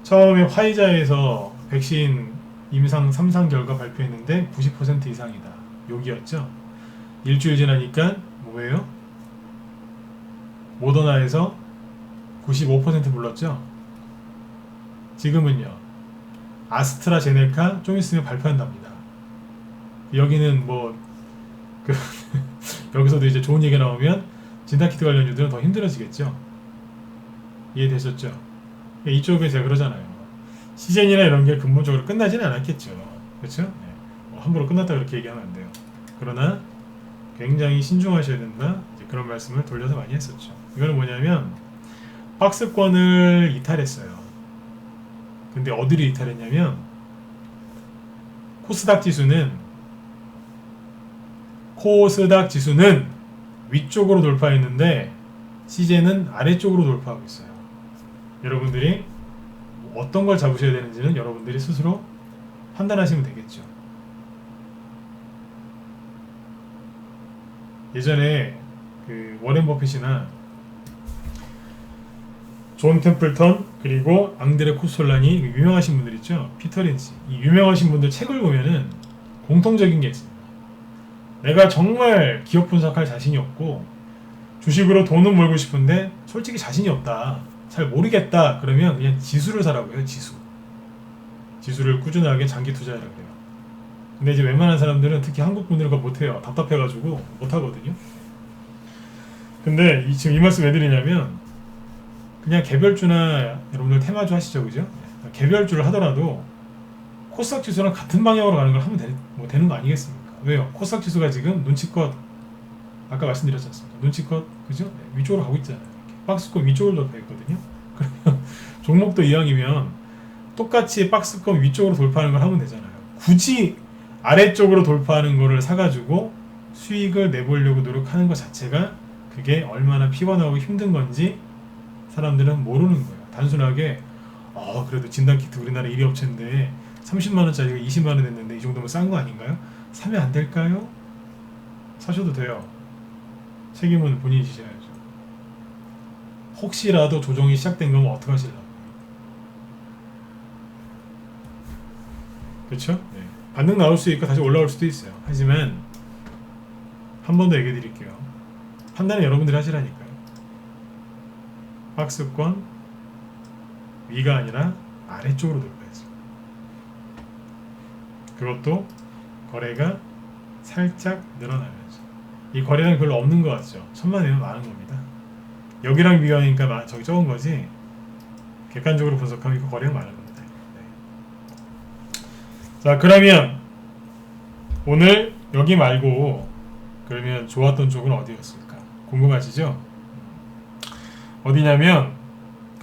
처음에 화이자에서 백신 임상 3상 결과 발표했는데 90% 이상이다. 여기였죠. 일주일 지나니까 뭐예요? 모더나에서 95% 불렀죠. 지금은요. 아스트라제네카 좀 있으면 발표한답니다. 여기는 뭐 그 여기서도 이제 좋은 얘기 나오면 진단키트 관련주들은 더 힘들어지겠죠. 이해되셨죠? 이쪽에 제가 그러잖아요. 시젠이나 이런 게 근본적으로 끝나지는 않았겠죠. 그렇죠? 네. 뭐 함부로 끝났다 그렇게 얘기하면 안 돼요. 그러나 굉장히 신중하셔야 된다. 이제 그런 말씀을 돌려서 많이 했었죠. 이거는 뭐냐면 박스권을 이탈했어요. 근데 어디를 이탈했냐면 코스닥 지수는 위쪽으로 돌파했는데 시제는 아래쪽으로 돌파하고 있어요. 여러분들이 어떤 걸 잡으셔야 되는지는 여러분들이 스스로 판단하시면 되겠죠. 예전에 그 워렌 버핏이나 존 템플턴 그리고 앙드레 코솔란이 유명하신 분들 있죠. 피터 린치. 이 유명하신 분들 책을 보면은 공통적인 게 있습니다. 내가 정말 기업 분석할 자신이 없고 주식으로 돈은 벌고 싶은데 솔직히 자신이 없다. 잘 모르겠다. 그러면 그냥 지수를 사라고 해요. 지수를 꾸준하게 장기 투자하라 그래요. 근데 이제 웬만한 사람들은 특히 한국 분들은 그거 못해요. 답답해가지고 못하거든요. 근데 지금 이 말씀 왜 드리냐면 그냥 개별주나 여러분들 테마주 하시죠. 그죠? 개별주를 하더라도 코스닥 지수랑 같은 방향으로 가는 걸 하면 되는 거 아니겠습니까? 왜요? 코스닥 지수가 지금 눈치껏 아까 말씀드렸지 않습니까? 눈치껏 그죠? 네, 위쪽으로 가고 있잖아요. 박스권 위쪽으로 돌파했거든요. 그러면 종목도 이왕이면 똑같이 박스권 위쪽으로 돌파하는 걸 하면 되잖아요. 굳이 아래쪽으로 돌파하는 거를 사가지고 수익을 내보려고 노력하는 것 자체가 그게 얼마나 피곤하고 힘든 건지 사람들은 모르는 거예요. 단순하게 그래도 진단키트 우리나라 1위 업체인데 30만원짜리가 20만원 됐는데 이 정도면 싼 거 아닌가요? 사면 안 될까요? 사셔도 돼요. 책임은 본인이 지셔야죠. 혹시라도 조정이 시작된 거면 어떻게 하실라고? 그렇죠? 네. 반등 나올 수 있고 다시 올라올 수도 있어요. 하지만 한 번 더 얘기해 드릴게요. 판단은 여러분들이 하시라니까요. 박스권 위가 아니라 아래쪽으로 돌파했어요. 그것도 거래가 살짝 늘어나면서 이 거래량이 별로 없는 것 같죠. 1000만 원이면 많은 겁니다. 여기랑 비교하니까 저기 적은 거지 객관적으로 분석하면 그 거래가 많은 겁니다. 네. 자, 그러면 오늘 여기 말고 그러면 좋았던 쪽은 어디였을까? 궁금하시죠? 어디냐면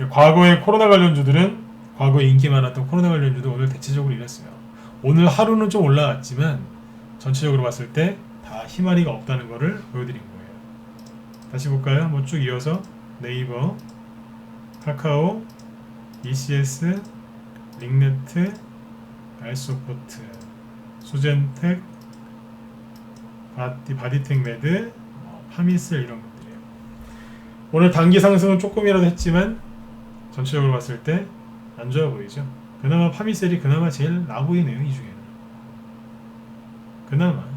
과거의 코로나 관련주들은 과거에 인기 많았던 코로나 관련주도 오늘 대체적으로 이랬어요. 오늘 하루는 좀 올라왔지만 전체적으로 봤을 때 다 희마리가 없다는 것을 보여드린 거예요. 다시 볼까요? 한번 쭉 이어서 네이버, 카카오, ECS, 링네트, 알소포트, 수젠텍, 바디텍메드, 파미슬 이런 것들이에요. 오늘 단기 상승은 조금이라도 했지만 전체적으로 봤을 때 안 좋아 보이죠. 그나마 파미셀이 그나마 제일 나 보이네요. 이 중에는 그나마.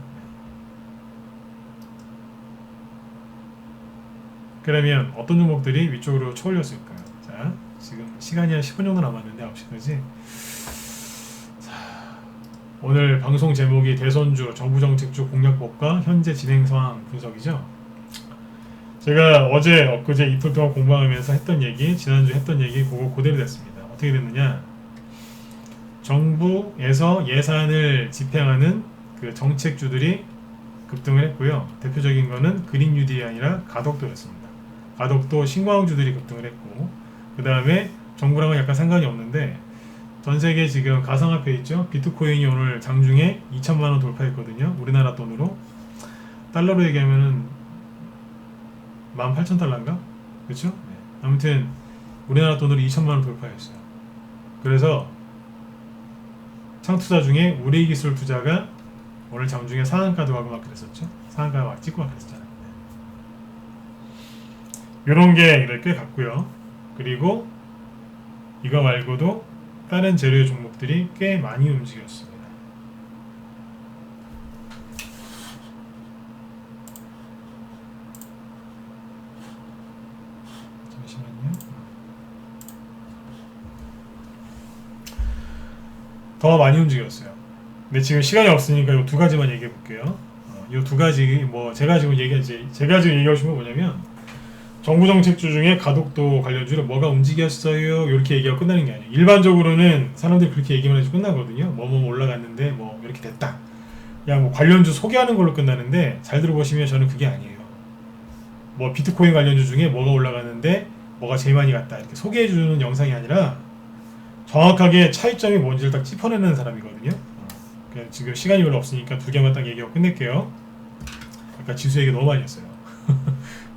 그러면 어떤 종목들이 위쪽으로 쳐올렸을까요? 자, 지금 시간이 한 10분 정도 남았는데 9시까지. 자, 오늘 방송 제목이 대선주 정부정책주 공약법과 현재 진행 상황 분석이죠. 제가 어제 엊그제 이틀 동안 공부하면서 했던 얘기, 지난주 했던 얘기 그거 그대로 됐습니다. 어떻게 됐느냐? 정부에서 예산을 집행하는 그 정책주들이 급등을 했고요. 대표적인 거는 그린 뉴딜이 아니라 가덕도였습니다. 가덕도 신광주들이 급등을 했고, 그 다음에 정부랑은 약간 상관이 없는데 전 세계 지금 가상화폐 있죠? 비트코인이 오늘 장중에 2천만원 돌파했거든요. 우리나라 돈으로 달러로 얘기하면은 18,000달러인가? 그렇죠? 네. 아무튼 우리나라 돈으로 2천만원 돌파했어요. 그래서 창투자 중에 우리기술 투자가 오늘 장중에 상한가도 가고 막 그랬었죠. 상한가 막 찍고 막 그랬잖아요. 이런 게 이렇게 갔고요. 그리고 이거 말고도 다른 재료 종목들이 꽤 많이 움직였습니다. 잠시만요. 더 많이 움직였어요. 근데 지금 시간이 없으니까 이 두 가지만 얘기해 볼게요. 이 두 가지 뭐 제가 지금 얘기하고 싶은 건 뭐냐면 정부 정책주 중에 가덕도 관련주를 뭐가 움직였어요 이렇게 얘기하고 끝나는 게 아니에요. 일반적으로는 사람들이 그렇게 얘기만 해서 끝나거든요. 뭐뭐 올라갔는데 뭐 이렇게 됐다. 야 뭐 관련주 소개하는 걸로 끝나는데 잘 들어보시면 저는 그게 아니에요. 뭐 비트코인 관련주 중에 뭐가 올라갔는데 뭐가 제일 많이 갔다 이렇게 소개해주는 영상이 아니라 정확하게 차이점이 뭔지를 딱 짚어내는 사람이거든요. 지금 시간이 별로 없으니까 두 개만 딱 얘기하고 끝낼게요. 아까 지수 얘기 너무 많이 했어요.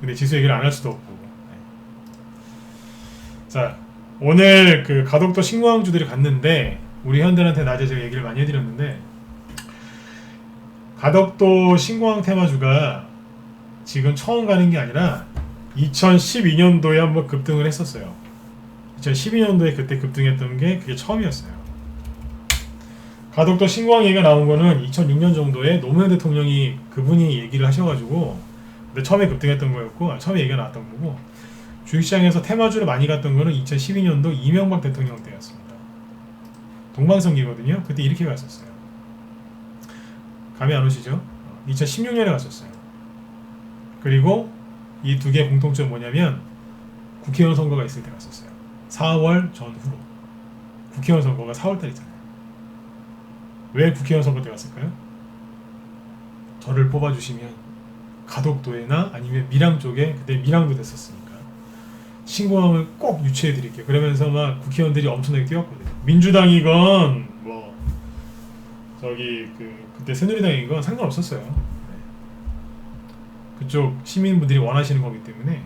근데 지수 얘기를 안 할 수도 없고. 자, 오늘 그 가덕도 신공항주들이 갔는데 우리 현대한테 낮에 제가 얘기를 많이 해드렸는데 가덕도 신공항 테마주가 지금 처음 가는 게 아니라 2012년도에 한번 급등을 했었어요. 2012년도에 그때 급등했던 게 그게 처음이었어요. 가덕도 신공항 얘기가 나온 거는 2006년 정도에 노무현 대통령이 그분이 얘기를 하셔가지고 근데 처음에 급등했던 거였고 처음에 얘기가 나왔던 거고 주식시장에서 테마주를 많이 갔던 거는 2012년도 이명박 대통령 때였습니다. 동방성기거든요. 그때 이렇게 갔었어요. 감이 안 오시죠? 2016년에 갔었어요. 그리고 이 두 개의 공통점은 뭐냐면 국회의원 선거가 있을 때 갔었어요. 4월 전후로. 국회의원 선거가 4월달이잖아요. 왜 국회의원 선거 때 갔을까요? 저를 뽑아주시면 가덕도에나 아니면 밀양 쪽에 그때 밀양도 됐었으니까 신공항을 꼭 유치해드릴게요. 그러면서 막 국회의원들이 엄청나게 뛰었거든요. 민주당이건 뭐 저기 그때 새누리당이건 상관없었어요. 네. 그쪽 시민분들이 원하시는 거기 때문에 네.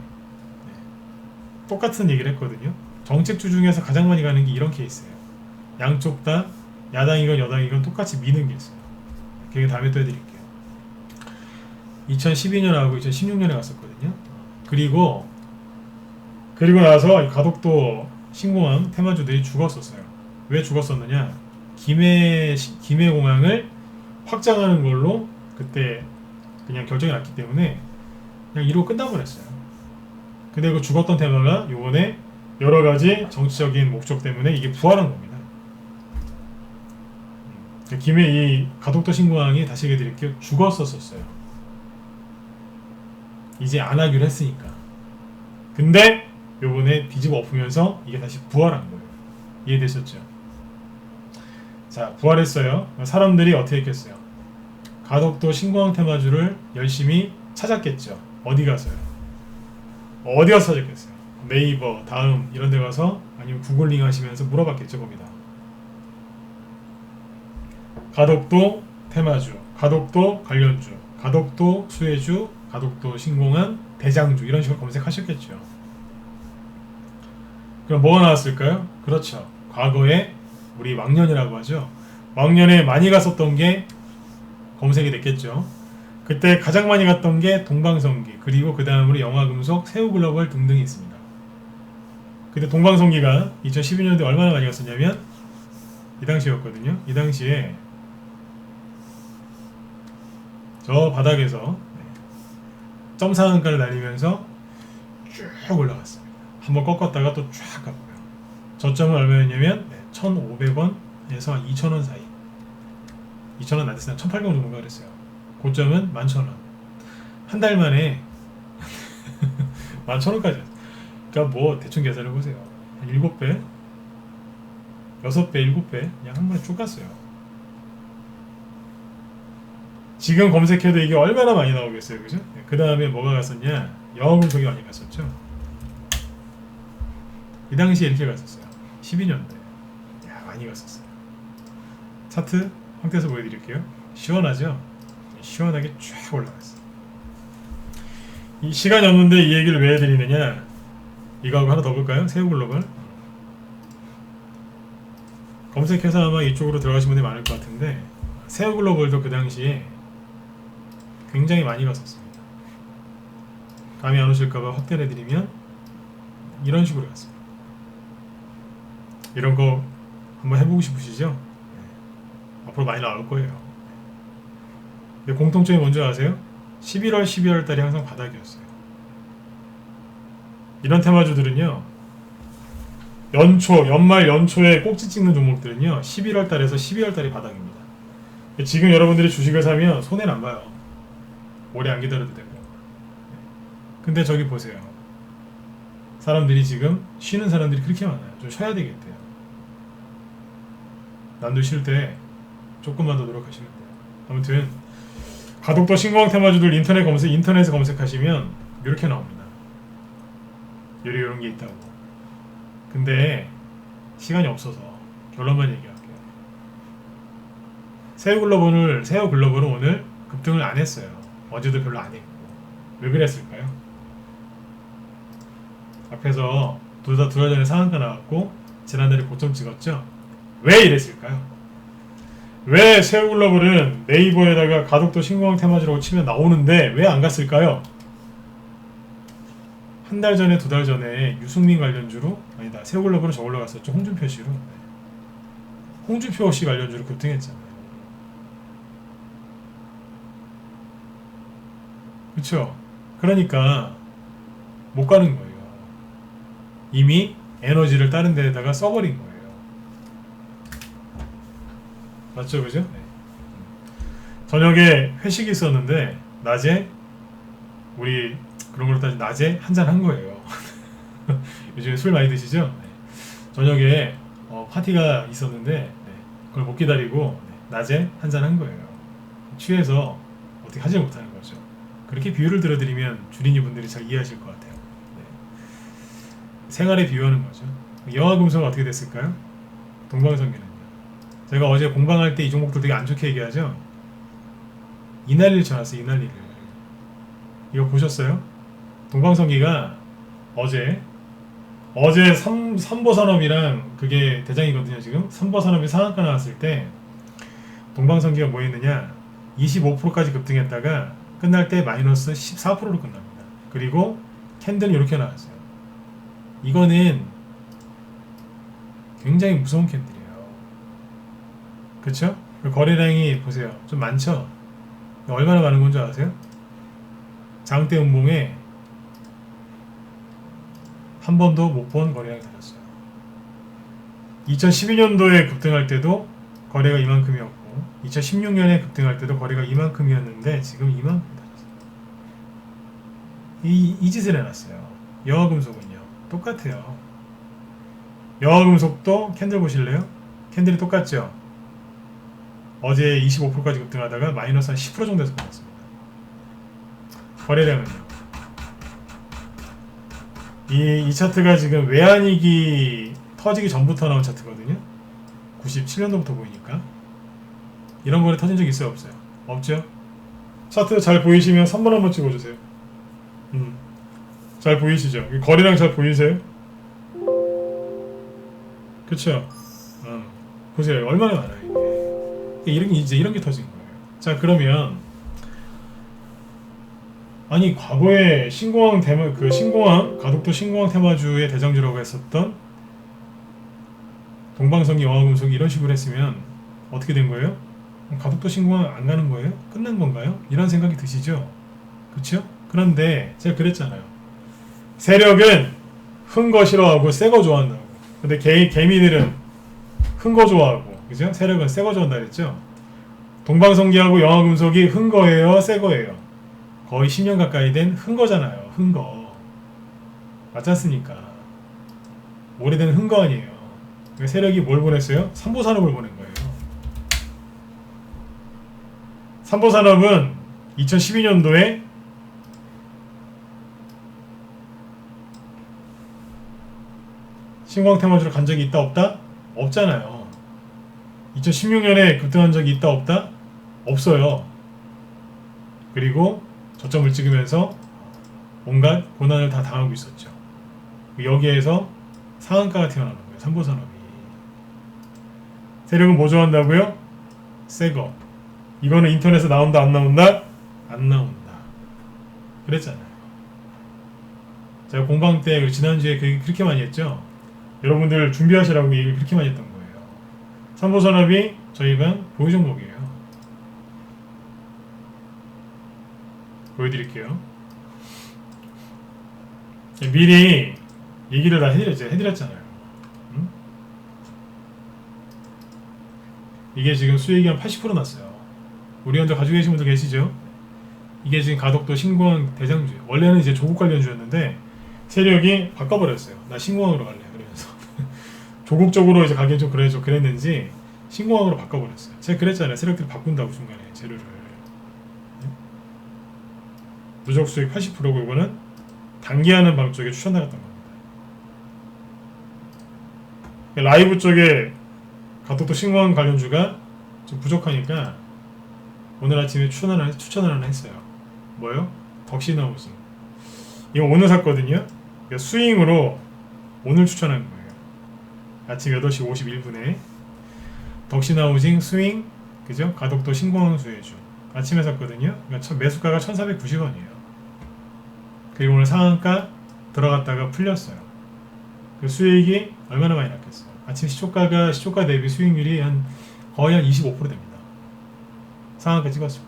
똑같은 얘기를 했거든요. 정책주 중에서 가장 많이 가는 게 이런 케이스예요. 양쪽 다 야당이건 여당이건 똑같이 미는 게 있어요. 그게 다음에 또 해드릴게요. 2012년하고 2016년에 갔었거든요. 그리고 나서 가덕도 신공항 테마주들이 죽었었어요. 왜 죽었었느냐? 김해공항을 확장하는 걸로 그때 그냥 결정이 났기 때문에 그냥 이러고 끝나버렸어요. 근데 그 죽었던 테마가 요번에 여러 가지 정치적인 목적 때문에 이게 부활한 겁니다. 이 가덕도 신공항이 다시 얘기해드릴게요. 죽었었어요. 이제 안 하기로 했으니까. 근데 요번에 뒤집어 엎으면서 이게 다시 부활한 거예요. 이해되셨죠? 자, 부활했어요. 사람들이 어떻게 했겠어요? 가덕도 신공항 테마주를 열심히 찾았겠죠. 어디 가서요? 어디 가서 찾았겠어요? 네이버, 다음 이런 데 가서 아니면 구글링 하시면서 물어봤겠죠, 거기다. 가덕도 테마주, 가덕도 관련주, 가덕도 수혜주, 가덕도 신공항 대장주 이런 식으로 검색하셨겠죠. 그럼 뭐가 나왔을까요? 그렇죠. 과거에 우리 왕년이라고 하죠. 왕년에 많이 갔었던 게 검색이 됐겠죠. 그때 가장 많이 갔던 게 동방성기, 그리고 그 다음으로 영화금속, 새우글로벌 등등이 있습니다. 그때 동방성기가 2012년도에 얼마나 많이 갔었냐면 이 당시였거든요. 이 당시에 저 바닥에서 점상한가를 날리면서 쭉 올라갔습니다. 한번 꺾었다가 또 쫙 가고요. 저점은 얼마였냐면 1,500원에서 2,000원 사이. 2,000원 안 됐어요. 1,800원 정도가 그랬어요. 고점은 11,000원. 한 달 만에 11,000원까지. 그러니까 뭐 대충 계산해 보세요. 한 7배, 6배, 7배 그냥 한 번에 쭉 갔어요. 지금 검색해도 이게 얼마나 많이 나오겠어요, 그죠? 그 다음에 뭐가 갔었냐? 영화금속이 많이 갔었죠. 이 당시에 이렇게 갔었어요. 12년도에. 야, 많이 갔었어요. 차트 확대해서 보여드릴게요. 시원하죠? 시원하게 쫙 올라갔어요. 이 시간이 없는데 이 얘기를 왜 해드리느냐? 이거하고 하나 더 볼까요? 새우글로벌. 검색해서 아마 이쪽으로 들어가시는 분들이 많을 것 같은데 새우글로벌도 그 당시에 굉장히 많이 갔었습니다. 감이 안 오실까봐 확대를 해드리면 이런 식으로 갔습니다. 이런 거 한번 해보고 싶으시죠? 네. 앞으로 많이 나올 거예요. 근데 공통점이 뭔지 아세요? 11월, 12월 달이 항상 바닥이었어요. 이런 테마주들은요, 연말 연초에 꼭지 찍는 종목들은요 11월 달에서 12월 달이 바닥입니다. 지금 여러분들이 주식을 사면 손해는 안 봐요. 오래 안 기다려도 되고. 근데 저기 보세요. 사람들이 지금 쉬는 사람들이 그렇게 많아요. 좀 쉬어야 되겠대요. 남도 쉴 때 조금만 더 노력하시면 돼요. 아무튼 가덕도 신공항 테마주들 인터넷에 검색하시면 이렇게 나옵니다. 이런 게 있다고. 근데 시간이 없어서 결론만 얘기할게요. 세오 글로벌은 오늘 급등을 안 했어요. 어제도 별로 안 했고. 왜 그랬을까요? 앞에서 둘 다 전에 상한가 나왔고 지난달에 고점 찍었죠? 왜 이랬을까요? 왜 세오글로벌은 네이버에다가 가덕도 신공항 테마주라고 치면 나오는데 왜 안 갔을까요? 한 달 전에 두 달 전에 유승민 관련주로 아니다 세오글로벌은 저걸로 갔었죠. 홍준표 씨로. 홍준표 씨 관련주로 급등했잖아요. 그쵸? 그러니까 못 가는 거예요. 이미 에너지를 다른 데에다가 써버린 거예요. 맞죠? 그죠? 네. 저녁에 회식이 있었는데 낮에 우리 그런 걸로 따지면 낮에 한잔 한 거예요. 요즘에 술 많이 드시죠? 네. 저녁에 파티가 있었는데 네. 그걸 못 기다리고 네. 낮에 한잔 한 거예요. 취해서 어떻게 하지 못하는 거죠. 그렇게 비유를 들어드리면 주린이 분들이 잘 이해하실 것 같아요. 네. 생활에 비유하는 거죠. 영화금속은 어떻게 됐을까요? 동방성기는요. 제가 어제 공방할 때 이 종목들 되게 안 좋게 얘기하죠. 이날리를 쳐놨어요. 이날리를. 이거 보셨어요? 동방성기가 어제 삼보산업이랑 그게 대장이거든요. 지금 삼보산업이 상한가 나왔을 때 동방성기가 뭐 했느냐 25%까지 급등했다가 끝날 때 마이너스 14%로 끝납니다. 그리고 캔들은 이렇게 나왔어요. 이거는 굉장히 무서운 캔들이에요. 그쵸? 거래량이 보세요. 좀 많죠? 얼마나 많은 건지 아세요? 장대 음봉에 한 번도 못 본 거래량이 달렸어요. 2012년도에 급등할 때도 거래가 이만큼이었고 2016년에 급등할 때도 거래가 이만큼이었는데 지금 이만큼 달렸어요. 이 짓을 해놨어요. 여화금속은요. 똑같아요. 여화금속도 캔들 보실래요? 캔들이 똑같죠? 어제 25%까지 급등하다가 마이너스 한 10% 정도에서 끝났습니다. 거래량은요. 이 차트가 지금 외환위기 터지기 전부터 나온 차트거든요. 97년도부터 보이니까. 이런 거래 터진 적 있어요? 없어요? 없죠? 차트 잘 보이시면 3번 한번 찍어주세요. 잘 보이시죠? 거래량 잘 보이세요? 그쵸? 보세요. 얼마나 많아요. 이게. 이런 게 터진 거예요. 자, 그러면 아니 과거에 가덕도 신공항 테마주의 대장주라고 했었던 동방성기 영화금속이 이런 식으로 했으면 어떻게 된 거예요? 가덕도 신공항 안 가는 거예요? 끝난 건가요? 이런 생각이 드시죠? 그쵸? 그런데 제가 그랬잖아요. 세력은 큰 거 싫어하고 새 거 좋아한다고. 근데 개미들은 큰 거 좋아하고, 그죠? 세력은 새 거 좋아한다 그랬죠? 동방성기하고 영화금속이 큰 거예요? 새 거예요? 거의 10년 가까이 된 흔 거잖아요. 흔 거. 맞지 않습니까? 오래된 흔 거 아니에요. 세력이 뭘 보냈어요? 삼보산업을 보낸 거예요. 삼보산업은 2012년도에 신광 테마주로 간 적이 있다 없다? 없잖아요. 2016년에 급등한 적이 있다 없다? 없어요. 그리고 저점을 찍으면서 온갖 고난을 다 당하고 있었죠. 여기에서 상한가가 튀어나오는 거예요. 삼보산업이. 세력은 뭐 좋아한다고요? 새거. 이거는 인터넷에 나온다 안 나온다? 안 나온다. 그랬잖아요. 제가 공방 때 지난주에 그렇게 많이 했죠. 여러분들 준비하시라고 얘기를 그렇게 많이 했던 거예요. 삼보산업이 저희가 보유 종목이에요. 보여드릴게요. 미리 얘기를 다 해드렸잖아요. 이게 지금 수익이 한 80% 났어요. 우리 현재 가지고 계신 분들 계시죠? 이게 지금 가덕도 신공항 대장주. 원래는 이제 조국 관련주였는데 세력이 바꿔버렸어요. 나 신공항으로 갈래. 그러면서 조국 쪽으로 이제 가긴 좀 그랬는지 신공항으로 바꿔버렸어요. 제가 그랬잖아요. 세력들이 바꾼다고 중간에 재료를. 누적 수익 80%고 이거는 단기하는 방 쪽에 추천나갔던 겁니다. 라이브 쪽에 가덕도 신공항 관련주가 좀 부족하니까 오늘 아침에 추천을 하나 했어요. 뭐요? 덕시나우징. 이거 오늘 샀거든요. 그러니까 스윙으로 오늘 추천한 거예요. 아침 8시 51분에 덕시나우징 스윙, 그죠? 가덕도 신공항 수혜주 아침에 샀거든요. 그러니까 매수가가 1,490원이에요. 그리고 오늘 상한가 들어갔다가 풀렸어요. 그 수익이 얼마나 많이 났겠어요? 아침 시초가 대비 수익률이 거의 한 25% 됩니다. 상한가 찍었을 때.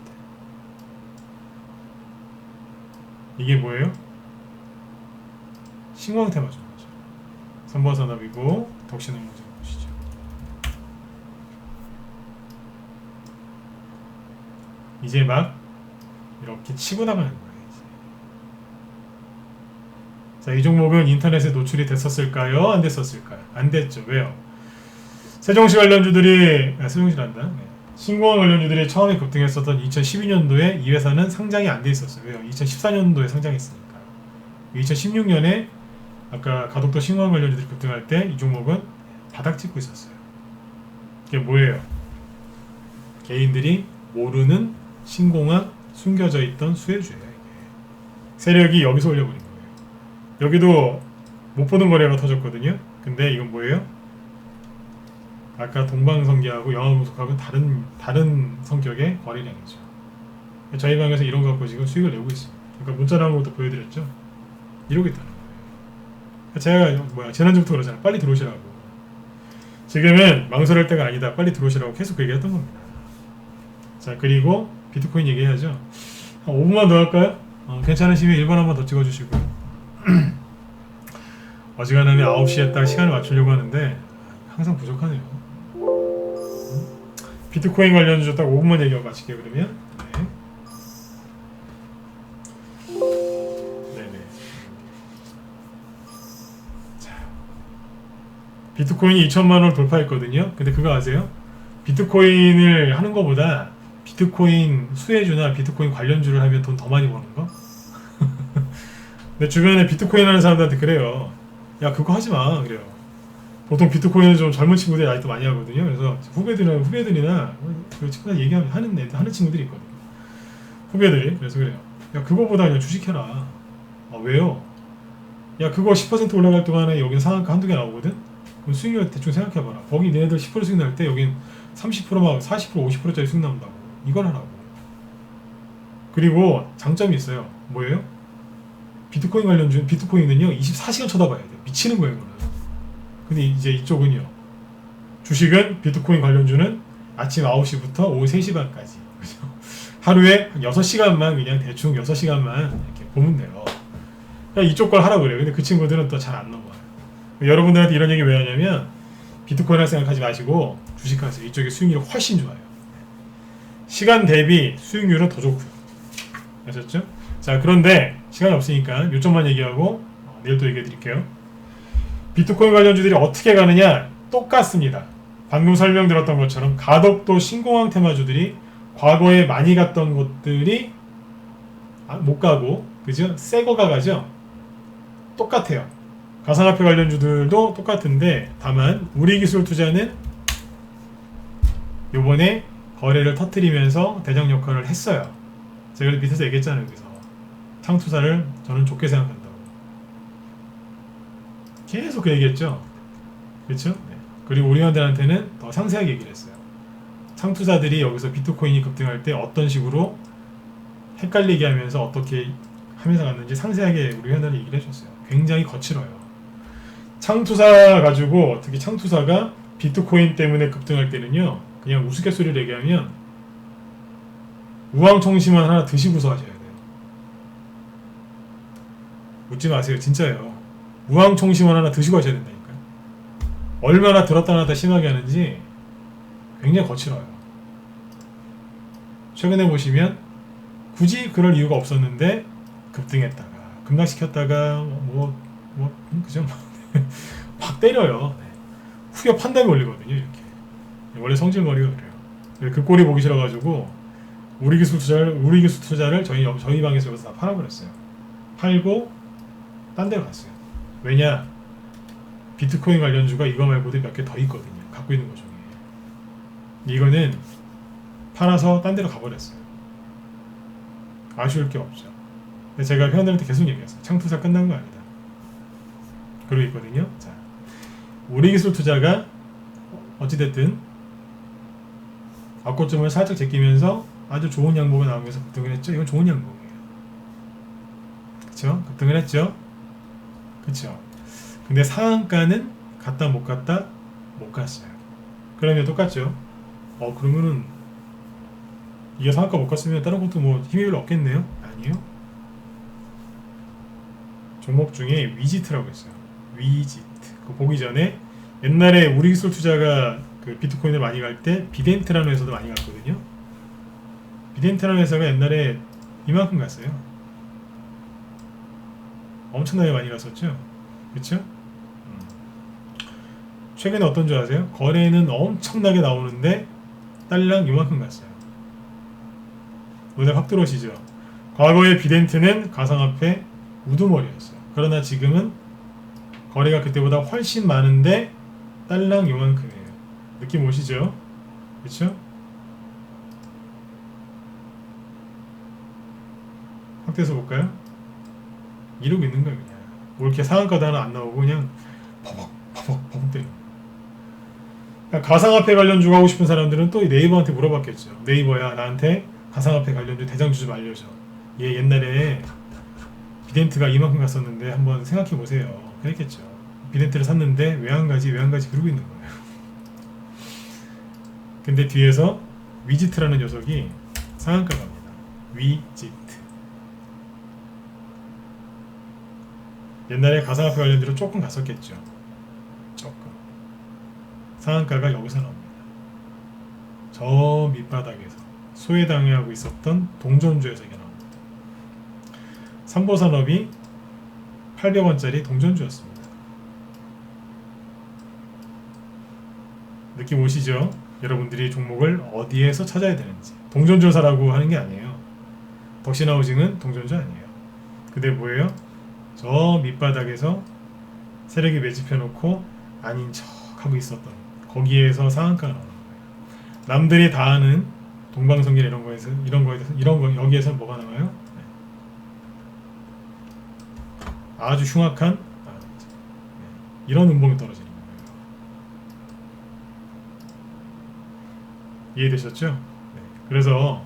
이게 뭐예요? 신공항 테마죠. 삼보산업이고 덕신항공 보시죠. 이제 막 이렇게 치고 나가는 거예요. 자, 이 종목은 인터넷에 노출이 됐었을까요? 안 됐었을까요? 안 됐죠. 왜요? 세종시 관련주들이 세종시란다. 네. 신공항 관련주들이 처음에 급등했었던 2012년도에 이 회사는 상장이 안 돼 있었어요. 왜요? 2014년도에 상장했으니까. 2016년에 아까 가덕도 신공항 관련주들이 급등할 때 이 종목은 바닥 찍고 있었어요. 이게 뭐예요? 개인들이 모르는 신공항 숨겨져 있던 수혜주예요. 이게. 세력이 여기서 올려버린 거예요. 여기도 못 보는 거래가 터졌거든요. 근데 이건 뭐예요? 아까 동방성기하고 영화무속하고는 다른 성격의 거래량이죠. 저희 방에서 이런 거 갖고 지금 수익을 내고 있습니다. 그러니까 문자 나온 것도 보여드렸죠. 이러고 있다는 거예요. 제가 지난주부터 그러잖아요. 빨리 들어오시라고. 지금은 망설일 때가 아니다. 빨리 들어오시라고 계속 그 얘기했던 겁니다. 자, 그리고 비트코인 얘기해야죠. 한 5분만 더 할까요? 괜찮으시면 1번 한번 더 찍어주시고요. 어지간하면 9시에 딱 시간을 맞추려고 하는데 항상 부족하네요. 비트코인 관련주 딱 5분만 얘기하고 마칠게요. 그러면 네네. 자, 비트코인이 2천만원을 돌파했거든요. 근데 그거 아세요? 비트코인을 하는 것보다 비트코인 수혜주나 비트코인 관련주를 하면 돈 더 많이 버는 거? 내 주변에 비트코인 하는 사람들한테 그래요. 야, 그거 하지 마. 그래요. 보통 비트코인은 좀 젊은 친구들이 아직도 많이 하거든요. 그래서 후배들이나 그 친구들 얘기하면 하는 친구들이 있거든요. 후배들이. 그래서 그래요. 야, 그거보다 그냥 주식해라. 아, 왜요? 야, 그거 10% 올라갈 동안에 여긴 상한가 한두 개 나오거든? 그럼 수익률 대충 생각해봐라. 거기 얘네들 10% 수익 날 때 여긴 30% 막 40% 50%짜리 수익 나온다고. 이걸 하라고. 그리고 장점이 있어요. 뭐예요? 비트코인 관련주, 비트코인은요 24시간 쳐다봐야 돼요. 미치는 거예요, 그거는. 근데 이제 이쪽은요, 주식은 비트코인 관련주는 아침 9시부터 오후 3시 반까지 하루에 6시간만 그냥 대충 6시간만 이렇게 보면 돼요. 그냥 이쪽 걸 하라고 그래요. 근데 그 친구들은 또 잘 안 넘어와요. 여러분들한테 이런 얘기 왜 하냐면 비트코인 할 생각하지 마시고 주식하세요. 이쪽에 수익률이 훨씬 좋아요. 시간 대비 수익률은 더 좋고요. 아셨죠? 자, 그런데 시간이 없으니까 요점만 얘기하고 내일 또 얘기해 드릴게요. 비트코인 관련주들이 어떻게 가느냐? 똑같습니다. 방금 설명드렸던 것처럼 가덕도 신공항 테마주들이 과거에 많이 갔던 곳들이 못 가고, 그죠? 새 거가 가죠? 똑같아요. 가상화폐 관련주들도 똑같은데 다만 우리기술투자는 요번에 거래를 터뜨리면서 대장 역할을 했어요. 제가 밑에서 얘기했잖아요. 여기서 창투사를 저는 좋게 생각한다고 계속 그 얘기했죠. 그렇죠? 네. 그리고 우리 회원들한테는 더 상세하게 얘기를 했어요. 창투사들이 여기서 비트코인이 급등할 때 어떤 식으로 헷갈리게 하면서 어떻게 하면서 갔는지 상세하게 우리 회원들이 얘기를 해줬어요. 굉장히 거칠어요. 창투사 가지고, 특히 창투사가 비트코인 때문에 급등할 때는요, 그냥 우스갯소리를 얘기하면 우황청심환 하나 드시고서 하셔야 돼요. 웃지 마세요. 진짜예요. 우황청심환 하나 드시고 하셔야 된다니까요. 얼마나 들었다 놨다 심하게 하는지 굉장히 거칠어요. 최근에 보시면 굳이 그럴 이유가 없었는데 급등했다가 급락시켰다가 그죠? 막 때려요. 네. 후벼 판 다음에 올리거든요. 이렇게 원래 성질머리가 그래요. 그 꼴이 보기 싫어가지고 우리 기술 투자를 저희 방에서 여기서 다 팔아버렸어요. 팔고 딴 데로 갔어요. 왜냐? 비트코인 관련주가 이거 말고도 몇 개 더 있거든요. 갖고 있는 것 중에. 이거는 팔아서 딴 데로 가버렸어요. 아쉬울 게 없죠. 근데 제가 회원들한테 계속 얘기했어요. 창투사 끝난 거 아니다. 그러고 있거든요. 자, 우리 기술 투자가 어찌됐든 아꼬점을 살짝 제끼면서 아주 좋은 양봉이 나오면서 급등을 했죠. 이건 좋은 양봉이에요. 그쵸? 급등을 했죠. 그쵸? 근데 상한가는 갔다 못 갔다 못 갔어요. 그러면 똑같죠. 그러면은 이게 상한가 못 갔으면 다른 것도 뭐 힘이 별로 없겠네요? 아니요. 종목 중에 위지트라고 있어요. 위지트. 그거 보기 전에 옛날에 우리 기술 투자가 그 비트코인을 많이 갈 때 비덴트라는 회사도 많이 갔거든요. 비덴트라는 회사가 옛날에 이만큼 갔어요. 엄청나게 많이 갔었죠. 그쵸? 최근에 어떤 줄 아세요? 거래는 엄청나게 나오는데 딸랑 이만큼 갔어요. 눈에 확 들어오시죠? 과거의 비덴트는 가상화폐 우두머리였어요. 그러나 지금은 거래가 그때보다 훨씬 많은데 딸랑 요만큼이에요. 느낌 오시죠? 그쵸? 확대해서 볼까요? 이러고 있는 거예요. 그냥 뭐 이렇게 상한가도 하나 안 나오고 그냥 버벅 때리는. 그러니까 가상화폐 관련주 하고 싶은 사람들은 또 네이버한테 물어봤겠죠. 네이버야, 나한테 가상화폐 관련주 대장주 좀 알려줘. 얘 옛날에 비덴트가 이만큼 갔었는데 한번 생각해 보세요. 그랬겠죠. 비덴트를 샀는데 왜 안 가지 그러고 있는 거예요. 근데 뒤에서 위지트라는 녀석이 상한가 갑니다. 위지트. 옛날에 가상화폐 관련주로 조금 갔었겠죠. 조금. 상한가가 여기서 나옵니다. 저 밑바닥에서 소외당하고 있었던 동전주에서 이게 나옵니다. 삼보산업이 800원짜리 동전주였습니다. 느낌 오시죠? 여러분들이 종목을 어디에서 찾아야 되는지. 동전주 사라고 하는 게 아니에요. 덕신하우징은 동전주 아니에요. 근데 뭐예요? 저 밑바닥에서 세력이 매집해놓고 아닌 척 하고 있었던 거기에서 상한가가 나오는 거예요. 남들이 다 아는 동방성계 이런 거에서 여기에서 뭐가 나와요? 네. 아주 흉악한 이런 음봉이 떨어지는 거예요. 이해되셨죠? 네. 그래서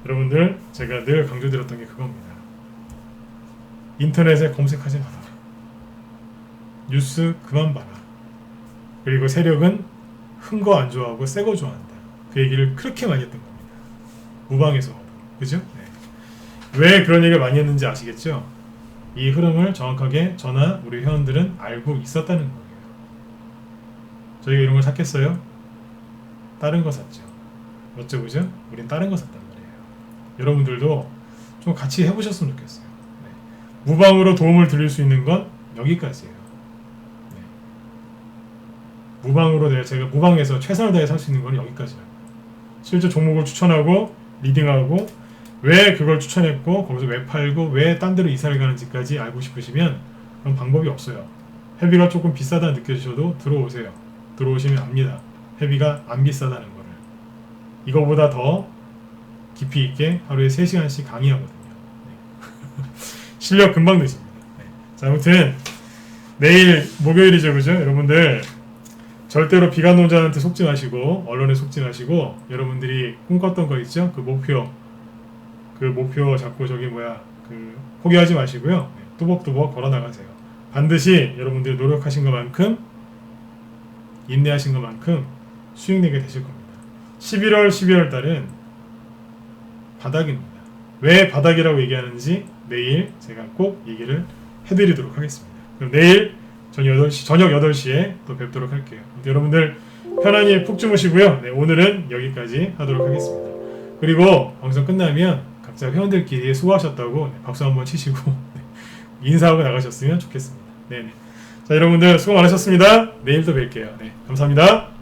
여러분들 제가 늘 강조드렸던 게 그겁니다. 인터넷에 검색하지 마라. 뉴스 그만 봐라. 그리고 세력은 큰 거 안 좋아하고 새 거 좋아한다. 그 얘기를 그렇게 많이 했던 겁니다. 무방에서. 그죠? 네. 왜 그런 얘기를 많이 했는지 아시겠죠? 이 흐름을 정확하게 저나 우리 회원들은 알고 있었다는 거예요. 저희가 이런 걸 샀겠어요? 다른 거 샀죠. 맞죠? 그죠? 우린 다른 거 샀단 말이에요. 여러분들도 좀 같이 해보셨으면 좋겠어요. 네. 무방으로 도움을 드릴 수 있는 건 여기까지예요. 네. 무방으로 제가 무방에서 최선을 다해 살 수 있는 건 여기까지예요. 실제 종목을 추천하고 리딩하고 왜 그걸 추천했고 거기서 왜 팔고 왜 딴 데로 이사를 가는지까지 알고 싶으시면 그런 방법이 없어요. 회비가 조금 비싸다 느껴지셔도 들어오세요. 들어오시면 압니다. 회비가 안 비싸다는 거를. 이거보다 더 깊이 있게 하루에 3시간씩 강의하거든요. 네. 실력 금방 되십니다. 네. 자, 아무튼 내일 목요일이죠. 그죠? 여러분들 절대로 비관론자한테 속지 마시고 언론에 속지 마시고 여러분들이 꿈꿨던 거 있죠? 그 목표 잡고 포기하지 마시고요. 네. 뚜벅뚜벅 걸어 나가세요. 반드시 여러분들이 노력하신 것만큼 인내하신 것만큼 수익 내게 되실 겁니다. 11월, 12월 달은 바닥입니다. 왜 바닥이라고 얘기하는지 내일 제가 꼭 얘기를 해드리도록 하겠습니다. 그럼 내일 저녁 8시에 또 뵙도록 할게요. 여러분들 편안히 푹 주무시고요. 네, 오늘은 여기까지 하도록 하겠습니다. 그리고 방송 끝나면 각자 회원들끼리 수고하셨다고 박수 한번 치시고 인사하고 나가셨으면 좋겠습니다. 네네. 자, 여러분들 수고 많으셨습니다. 내일 또 뵐게요. 네, 감사합니다.